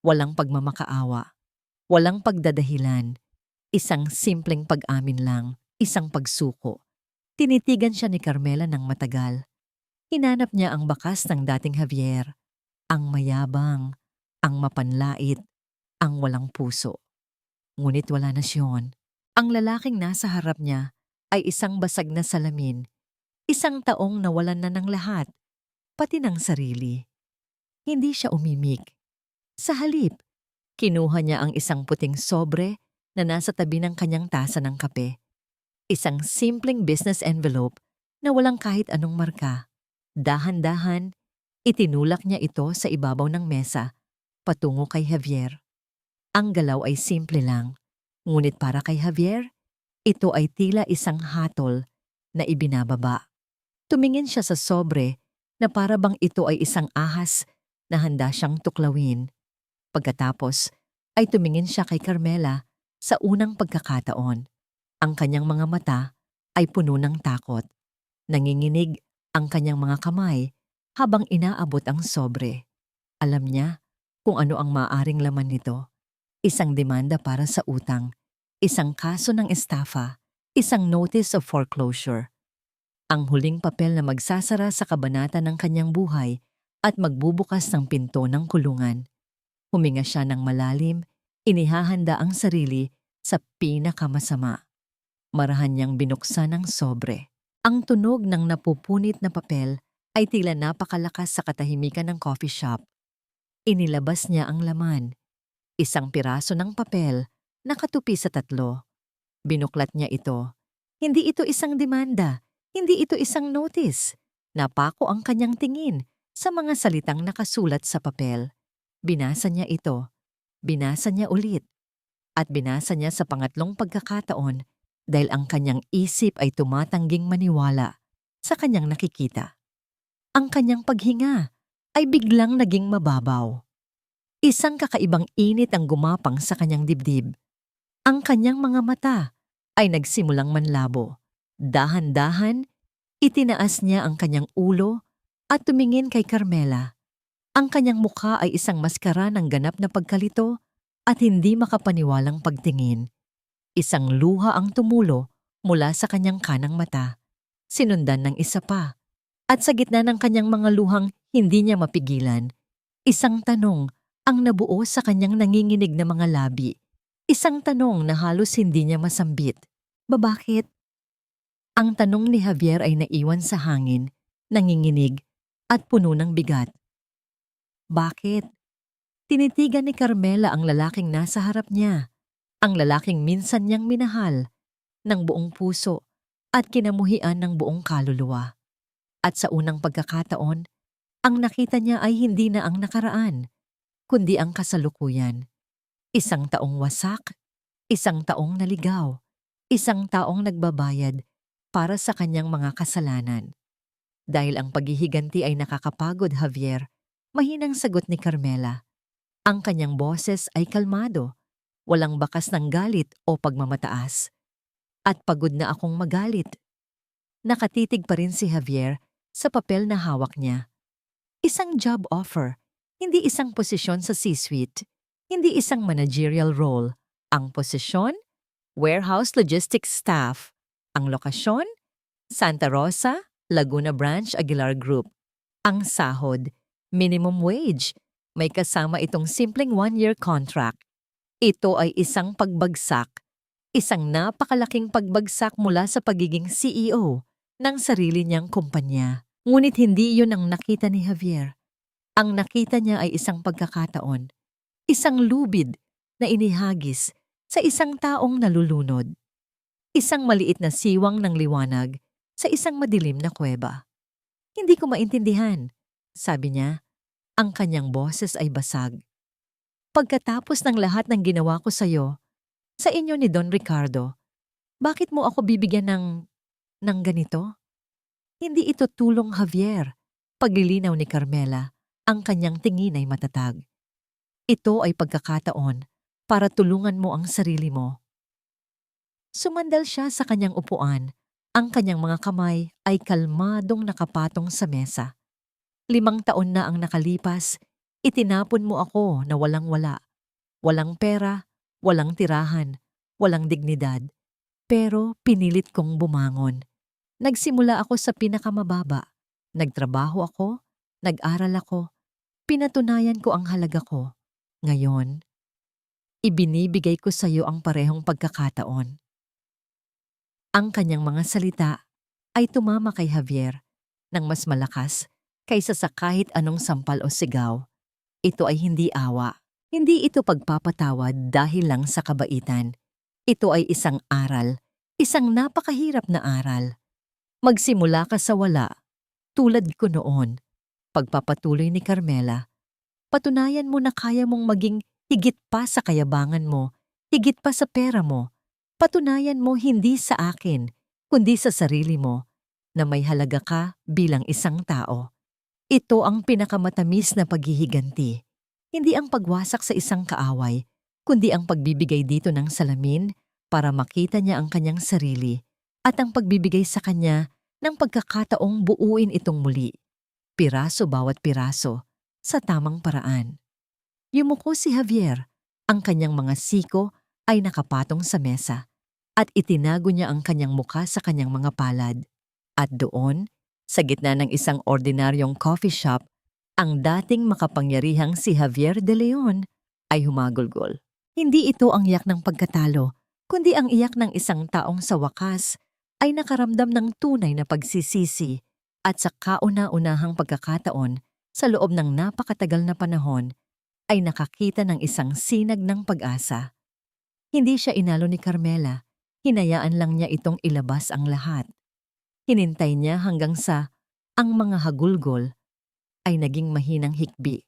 Walang pagmamakaawa. Walang pagdadahilan. Isang simpleng pag-amin lang. Isang pagsuko. Tinitigan siya ni Carmela ng matagal. Hinanap niya ang bakas ng dating Javier. Ang mayabang, ang mapanlait, ang walang puso. Ngunit wala na siyon. Ang lalaking nasa harap niya ay isang basag na salamin. Isang taong nawalan na ng lahat, pati ng sarili. Hindi siya umimik. Sa halip, kinuha niya ang isang puting sobre na nasa tabi ng kanyang tasa ng kape. Isang simpleng business envelope na walang kahit anong marka. Dahan-dahan, itinulak niya ito sa ibabaw ng mesa, patungo kay Javier. Ang galaw ay simple lang, ngunit para kay Javier, ito ay tila isang hatol na ibinababa. Tumingin siya sa sobre na para bang ito ay isang ahas na handa siyang tuklawin. Pagkatapos ay tumingin siya kay Carmela sa unang pagkakataon. Ang kanyang mga mata ay puno ng takot. Nanginginig ang kanyang mga kamay habang inaabot ang sobre. Alam niya kung ano ang maaaring laman nito. Isang demanda para sa utang, isang kaso ng estafa, isang notice of foreclosure. Ang huling papel na magsasara sa kabanata ng kanyang buhay at magbubukas ng pinto ng kulungan. Huminga siya ng malalim, Inihahanda ang sarili sa pinakamasama. Marahan niyang binuksan ang sobre. Ang tunog ng napupunit na papel ay tila napakalakas sa katahimikan ng coffee shop. Inilabas niya ang laman. Isang piraso ng papel, nakatupi sa 3. Binuklat niya ito. Hindi ito isang demanda. Hindi ito isang notice. Napako ang kanyang tingin sa mga salitang nakasulat sa papel. Binasa niya ito. Binasa niya ulit. At binasa niya sa pangatlong pagkakataon dahil ang kanyang isip ay tumatangging maniwala sa kanyang nakikita. Ang kanyang paghinga ay biglang naging mababaw. Isang kakaibang init ang gumapang sa kanyang dibdib. Ang kanyang mga mata ay nagsimulang manlabo. Dahan-dahan, itinaas niya ang kanyang ulo at tumingin kay Carmela. Ang kanyang mukha ay isang maskara ng ganap na pagkalito at hindi makapaniwalang pagtingin. Isang luha ang tumulo mula sa kanyang kanang mata, sinundan ng isa pa. At sa gitna ng kanyang mga luhang hindi niya mapigilan, isang tanong ang nabuo sa kanyang nanginginig na mga labi. Isang tanong na halos hindi niya masambit. Bakit? Ang tanong ni Javier ay naiwan sa hangin, nanginginig, at puno ng bigat. Bakit? Tinitigan ni Carmela ang lalaking nasa harap niya, ang lalaking minsan niyang minahal, ng buong puso at kinamuhian ng buong kaluluwa. At sa unang pagkakataon, ang nakita niya ay hindi na ang nakaraan, kundi ang kasalukuyan. Isang taong wasak, isang taong naligaw, isang taong nagbabayad para sa kanyang mga kasalanan. Dahil ang paghihiganti ay nakakapagod, Javier, mahinang sagot ni Carmela. Ang kanyang boses ay kalmado, walang bakas ng galit o pagmamataas. At pagod na akong magalit. Nakatitig pa rin si Javier sa papel na hawak niya. Isang job offer, hindi isang posisyon sa C-suite, hindi isang managerial role. Ang posisyon, warehouse logistics staff. Ang lokasyon, Santa Rosa, Laguna Branch, Aguilar Group. Ang sahod, minimum wage. May kasama itong simpleng 1-year contract. Ito ay isang pagbagsak, isang napakalaking pagbagsak mula sa pagiging CEO ng sarili niyang kumpanya. Ngunit hindi iyon ang nakita ni Javier. Ang nakita niya ay isang pagkakataon, isang lubid na inihagis sa isang taong nalulunod. Isang maliit na siwang ng liwanag sa isang madilim na kuweba. Hindi ko maintindihan, sabi niya. Ang kanyang boses ay basag. Pagkatapos ng lahat ng ginawa ko sa inyo ni Don Ricardo, bakit mo ako bibigyan ng ganito? Hindi ito tulong, Javier. Paglilinaw ni Carmela, ang kanyang tingin ay matatag. Ito ay pagkakataon para tulungan mo ang sarili mo. Sumandal siya sa kanyang upuan. Ang kanyang mga kamay ay kalmadong nakapatong sa mesa. 5 taon na ang nakalipas, itinapon mo ako na walang-wala. Walang pera, walang tirahan, walang dignidad. Pero pinilit kong bumangon. Nagsimula ako sa pinakamababa. Nagtrabaho ako, nag-aral ako, pinatunayan ko ang halaga ko. Ngayon, ibinibigay ko sa iyo ang parehong pagkakataon. Ang kanyang mga salita ay tumama kay Javier ng mas malakas kaysa sa kahit anong sampal o sigaw. Ito ay hindi awa. Hindi ito pagpapatawad dahil lang sa kabaitan. Ito ay isang aral, isang napakahirap na aral. Magsimula ka sa wala, tulad ko noon. Pagpapatuloy ni Carmela, patunayan mo na kaya mong maging higit pa sa kayabangan mo, higit pa sa pera mo. Patunayan mo hindi sa akin, kundi sa sarili mo, na may halaga ka bilang isang tao. Ito ang pinakamatamis na paghihiganti. Hindi ang pagwasak sa isang kaaway, kundi ang pagbibigay dito ng salamin para makita niya ang kanyang sarili at ang pagbibigay sa kanya ng pagkakataong buuin itong muli, piraso bawat piraso, sa tamang paraan. Yumuko si Javier, ang kanyang mga siko ay nakapatong sa mesa at itinago niya ang kanyang mukha sa kanyang mga palad. At doon, sa gitna ng isang ordinaryong coffee shop, ang dating makapangyarihang si Javier de Leon ay humagulgol. Hindi ito ang iyak ng pagkatalo, kundi ang iyak ng isang taong sa wakas ay nakaramdam ng tunay na pagsisisi at sa kauna-unahang pagkakataon sa loob ng napakatagal na panahon ay nakakita ng isang sinag ng pag-asa. Hindi siya inalo ni Carmela, hinayaan lang niya itong ilabas ang lahat. Hinintay niya hanggang sa ang mga hagulgol ay naging mahinang hikbi.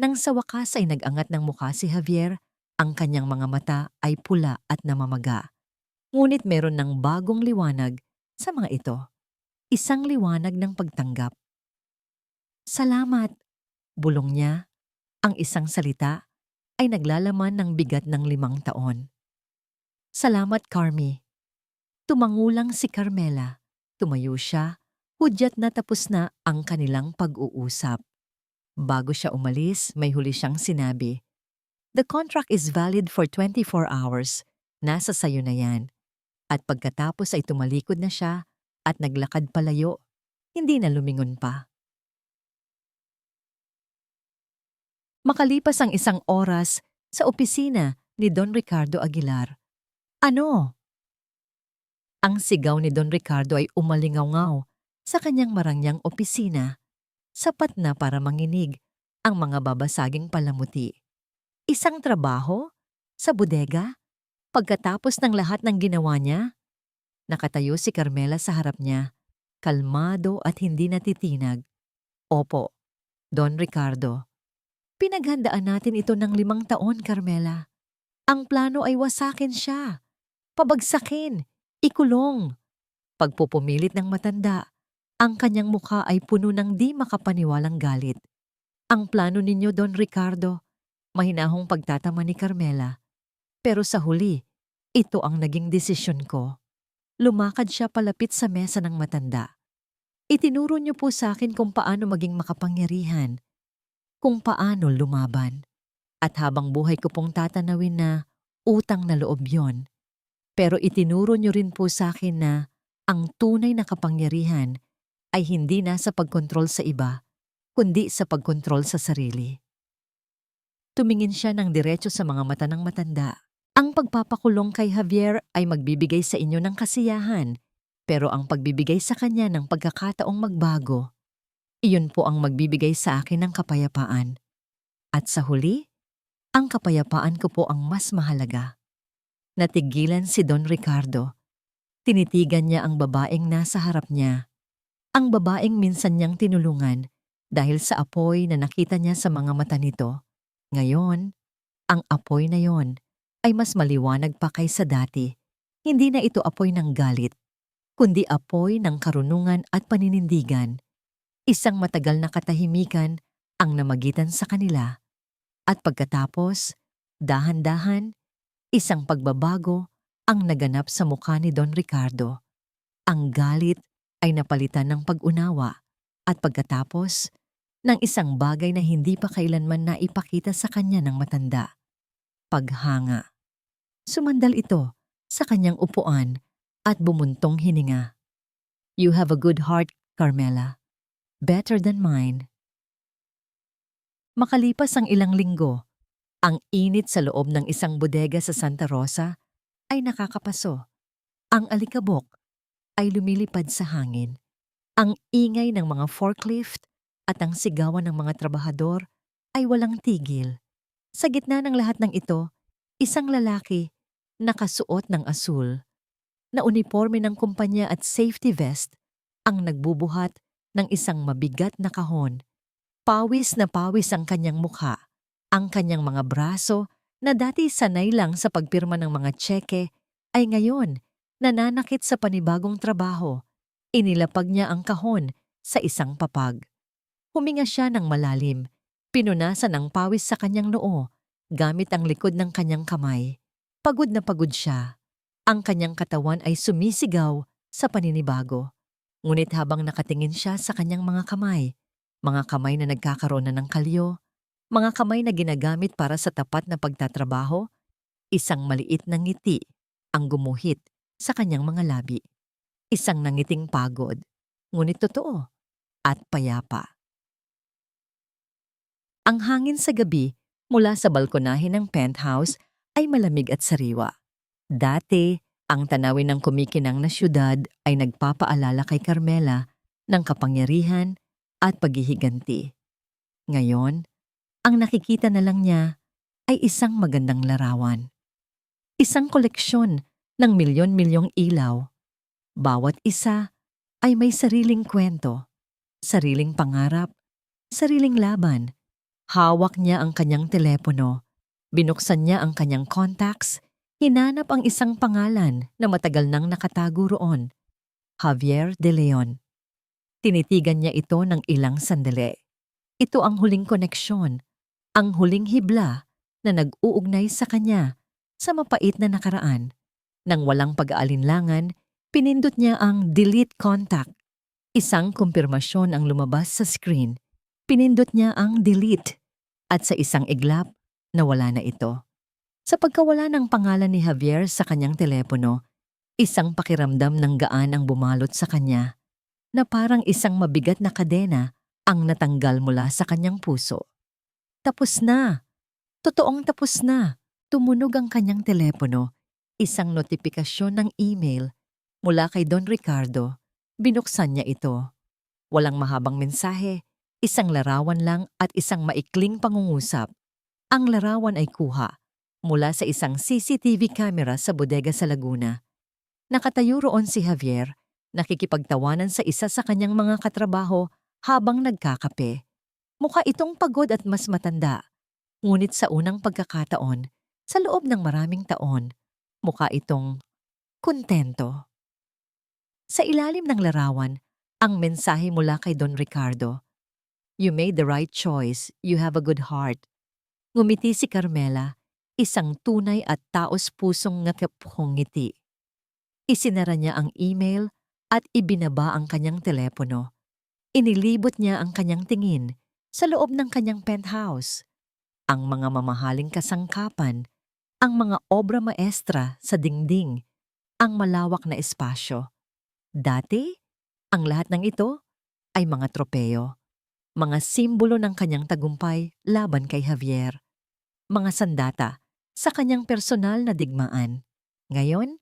Nang sa wakas ay nag-angat ng mukha si Javier, ang kanyang mga mata ay pula at namamaga. Ngunit meron ng bagong liwanag sa mga ito. Isang liwanag ng pagtanggap. Salamat, bulong niya. Ang isang salita ay naglalaman ng bigat ng 5 taon. Salamat, Carmi. Tumangulang si Carmela. Tumayo siya, hudyat na tapos na ang kanilang pag-uusap. Bago siya umalis, may huli siyang sinabi. The contract is valid for 24 hours. Nasa sayo na yan. At pagkatapos ay tumalikod na siya at naglakad palayo. Hindi na lumingon pa. Makalipas ang 1 oras sa opisina ni Don Ricardo Aguilar. Ano? Ang sigaw ni Don Ricardo ay umalingaw-ngaw sa kanyang marangyang opisina, sapat na para manginig ang mga babasaging palamuti. Isang trabaho? Sa bodega? Pagkatapos ng lahat ng ginawa niya? Nakatayo si Carmela sa harap niya, kalmado at hindi natitinag. Opo, Don Ricardo. Pinaghandaan natin ito ng 5 taon, Carmela. Ang plano ay wasakin siya. Pabagsakin. Ikulong. Pagpupumilit ng matanda, ang kanyang mukha ay puno ng di makapaniwalang galit. Ang plano ninyo, Don Ricardo, mahinahong pagtatama ni Carmela. Pero sa huli, ito ang naging desisyon ko. Lumakad siya palapit sa mesa ng matanda. Itinuro niyo po sa akin kung paano maging makapangyarihan, kung paano lumaban. At habang buhay ko pong tatanawin na utang na loob yon. Pero itinuro niyo rin po sa akin na ang tunay na kapangyarihan ay hindi nasa pagkontrol sa iba, kundi sa pagkontrol sa sarili. Tumingin siya ng diretso sa mga mata ng matanda. Ang pagpapakulong kay Javier ay magbibigay sa inyo ng kasiyahan, pero ang pagbibigay sa kanya ng pagkakataong magbago, iyon po ang magbibigay sa akin ng kapayapaan. At sa huli, ang kapayapaan ko po ang mas mahalaga. Natigilan si Don Ricardo. Tinitigan niya ang babaeng nasa harap niya. Ang babaeng minsan niyang tinulungan dahil sa apoy na nakita niya sa mga mata nito. Ngayon, ang apoy na yon ay mas maliwanag pa kaysa dati. Hindi na ito apoy ng galit, kundi apoy ng karunungan at paninindigan. Isang matagal na katahimikan ang namagitan sa kanila. At pagkatapos, dahan-dahan, isang pagbabago ang naganap sa mukha ni Don Ricardo. Ang galit ay napalitan ng pag-unawa at pagkatapos ng isang bagay na hindi pa kailanman naipakita sa kanya ng matanda. Paghanga. Sumandal ito sa kanyang upuan at bumuntong hininga. You have a good heart, Carmela. Better than mine. Makalipas ang ilang linggo, ang init sa loob ng isang bodega sa Santa Rosa ay nakakapaso. Ang alikabok ay lumilipad sa hangin. Ang ingay ng mga forklift at ang sigawan ng mga trabahador ay walang tigil. Sa gitna ng lahat ng ito, isang lalaki nakasuot ng asul, na uniforme ng kumpanya at safety vest ang nagbubuhat ng isang mabigat na kahon. Pawis na pawis ang kanyang mukha. Ang kanyang mga braso na dati sanay lang sa pagpirma ng mga tseke ay ngayon nananakit sa panibagong trabaho. Inilapag niya ang kahon sa isang papag. Huminga siya ng malalim. Pinunasan ang pawis sa kanyang noo gamit ang likod ng kanyang kamay. Pagod na pagod siya. Ang kanyang katawan ay sumisigaw sa paninibago. Ngunit habang nakatingin siya sa kanyang mga kamay na nagkakaroon na ng kalyo, mga kamay na ginagamit para sa tapat na pagtatrabaho, isang maliit na ngiti ang gumuhit sa kanyang mga labi. Isang nangiting pagod, ngunit totoo at payapa. Ang hangin sa gabi mula sa balkonahe ng penthouse ay malamig at sariwa. Dati, ang tanawin ng kumikinang na syudad ay nagpapaalala kay Carmela ng kapangyarihan at paghihiganti. Ngayon, ang nakikita na lang niya ay isang magandang larawan. Isang koleksyon ng milyon-milyong ilaw. Bawat isa ay may sariling kwento, sariling pangarap, sariling laban. Hawak niya ang kanyang telepono, binuksan niya ang kanyang contacts, hinanap ang isang pangalan na matagal nang nakatago roon, Javier De Leon. Tinitigan niya ito ng ilang sandali. Ito ang huling koneksyon, ang huling hibla na nag-uugnay sa kanya sa mapait na nakaraan. Nang walang pag-aalinlangan, pinindot niya ang delete contact. Isang kumpirmasyon ang lumabas sa screen. Pinindot niya ang delete at sa isang iglap, nawala na ito. Sa pagkawala ng pangalan ni Javier sa kanyang telepono, isang pakiramdam ng gaan ang bumalot sa kanya na parang isang mabigat na kadena ang natanggal mula sa kanyang puso. Tapos na! Totoong tapos na! Tumunog ang kanyang telepono. Isang notifikasyon ng email mula kay Don Ricardo. Binuksan niya ito. Walang mahabang mensahe, isang larawan lang at isang maikling pangungusap. Ang larawan ay kuha mula sa isang CCTV camera sa bodega sa Laguna. Nakatayo roon si Javier, nakikipagtawanan sa isa sa kanyang mga katrabaho habang nagkakape. Mukha itong pagod at mas matanda. Ngunit sa unang pagkakataon, sa loob ng maraming taon, mukha itong kontento. Sa ilalim ng larawan, ang mensahe mula kay Don Ricardo. You made the right choice. You have a good heart. Ngumiti si Carmela, isang tunay at taos-pusong ngiti. Isinara niya ang email at ibinaba ang kanyang telepono. Inilibot niya ang kanyang tingin sa loob ng kanyang penthouse. Ang mga mamahaling kasangkapan, ang mga obra maestra sa dingding, ang malawak na espasyo. Dati, ang lahat ng ito ay mga tropeyo, mga simbolo ng kanyang tagumpay laban kay Javier, mga sandata sa kanyang personal na digmaan. Ngayon,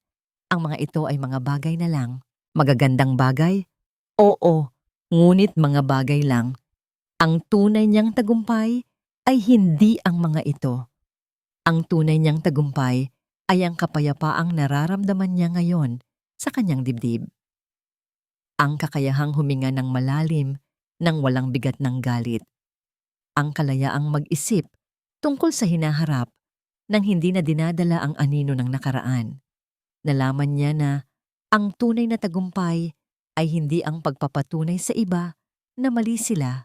ang mga ito ay mga bagay na lang. Magagandang bagay? Oo, ngunit mga bagay lang. Ang tunay niyang tagumpay ay hindi ang mga ito. Ang tunay niyang tagumpay ay ang kapayapaang nararamdaman niya ngayon sa kanyang dibdib. Ang kakayahang huminga ng malalim nang walang bigat ng galit. Ang kalayaang mag-isip tungkol sa hinaharap nang hindi na dinadala ang anino ng nakaraan. Nalaman niya na ang tunay na tagumpay ay hindi ang pagpapatunay sa iba na mali sila.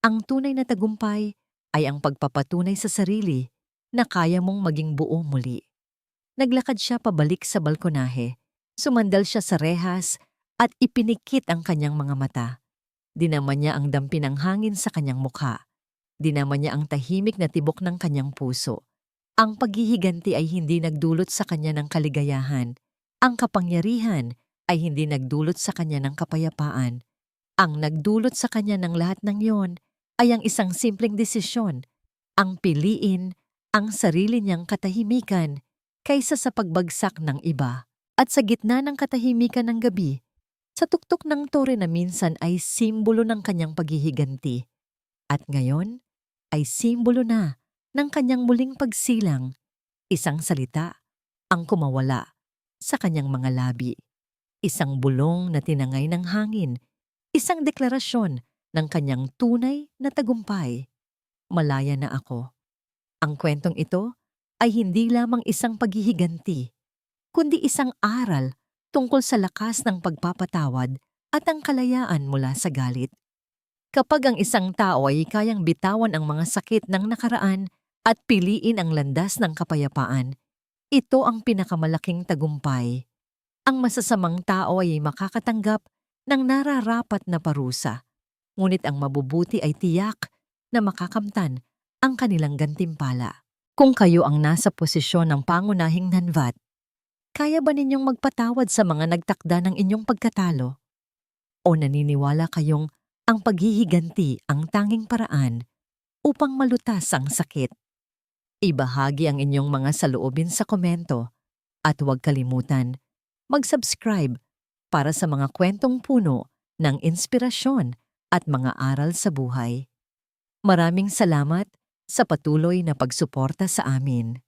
Ang tunay na tagumpay ay ang pagpapatunay sa sarili na kaya mong maging buo muli. Naglakad siya pabalik sa balkonahe, sumandal siya sa rehas at ipinikit ang kanyang mga mata. Dinama niya ang dampi ng hangin sa kanyang mukha. Dinama niya ang tahimik na tibok ng kanyang puso. Ang paghihiganti ay hindi nagdulot sa kanya ng kaligayahan. Ang kapangyarihan ay hindi nagdulot sa kanya ng kapayapaan. Ang nagdulot sa kanya ng lahat ng yon ay ang isang simpleng desisyon, ang piliin ang sarili niyang katahimikan kaysa sa pagbagsak ng iba. At sa gitna ng katahimikan ng gabi, sa tuktok ng tore na minsan ay simbolo ng kanyang paghihiganti. At ngayon ay simbolo na ng kanyang muling pagsilang. Isang salita ang kumawala sa kanyang mga labi. Isang bulong na tinangay ng hangin. Isang deklarasyon ng kanyang tunay na tagumpay. Malaya na ako. Ang kwentong ito ay hindi lamang isang paghihiganti, kundi isang aral tungkol sa lakas ng pagpapatawad at ang kalayaan mula sa galit. Kapag ang isang tao ay kayang bitawan ang mga sakit ng nakaraan at piliin ang landas ng kapayapaan, ito ang pinakamalaking tagumpay. Ang masasamang tao ay makakatanggap ng nararapat na parusa, ngunit ang mabubuti ay tiyak na makakamtan ang kanilang gantimpala. Kung kayo ang nasa posisyon ng pangunahing nanvat, kaya ba ninyong magpatawad sa mga nagtakda ng inyong pagkatalo? O naniniwala kayong ang paghihiganti ang tanging paraan upang malutas ang sakit? Ibahagi ang inyong mga saloobin sa komento at huwag kalimutan mag-subscribe para sa mga kwentong puno ng inspirasyon at mga aral sa buhay. Maraming salamat sa patuloy na pagsuporta sa amin.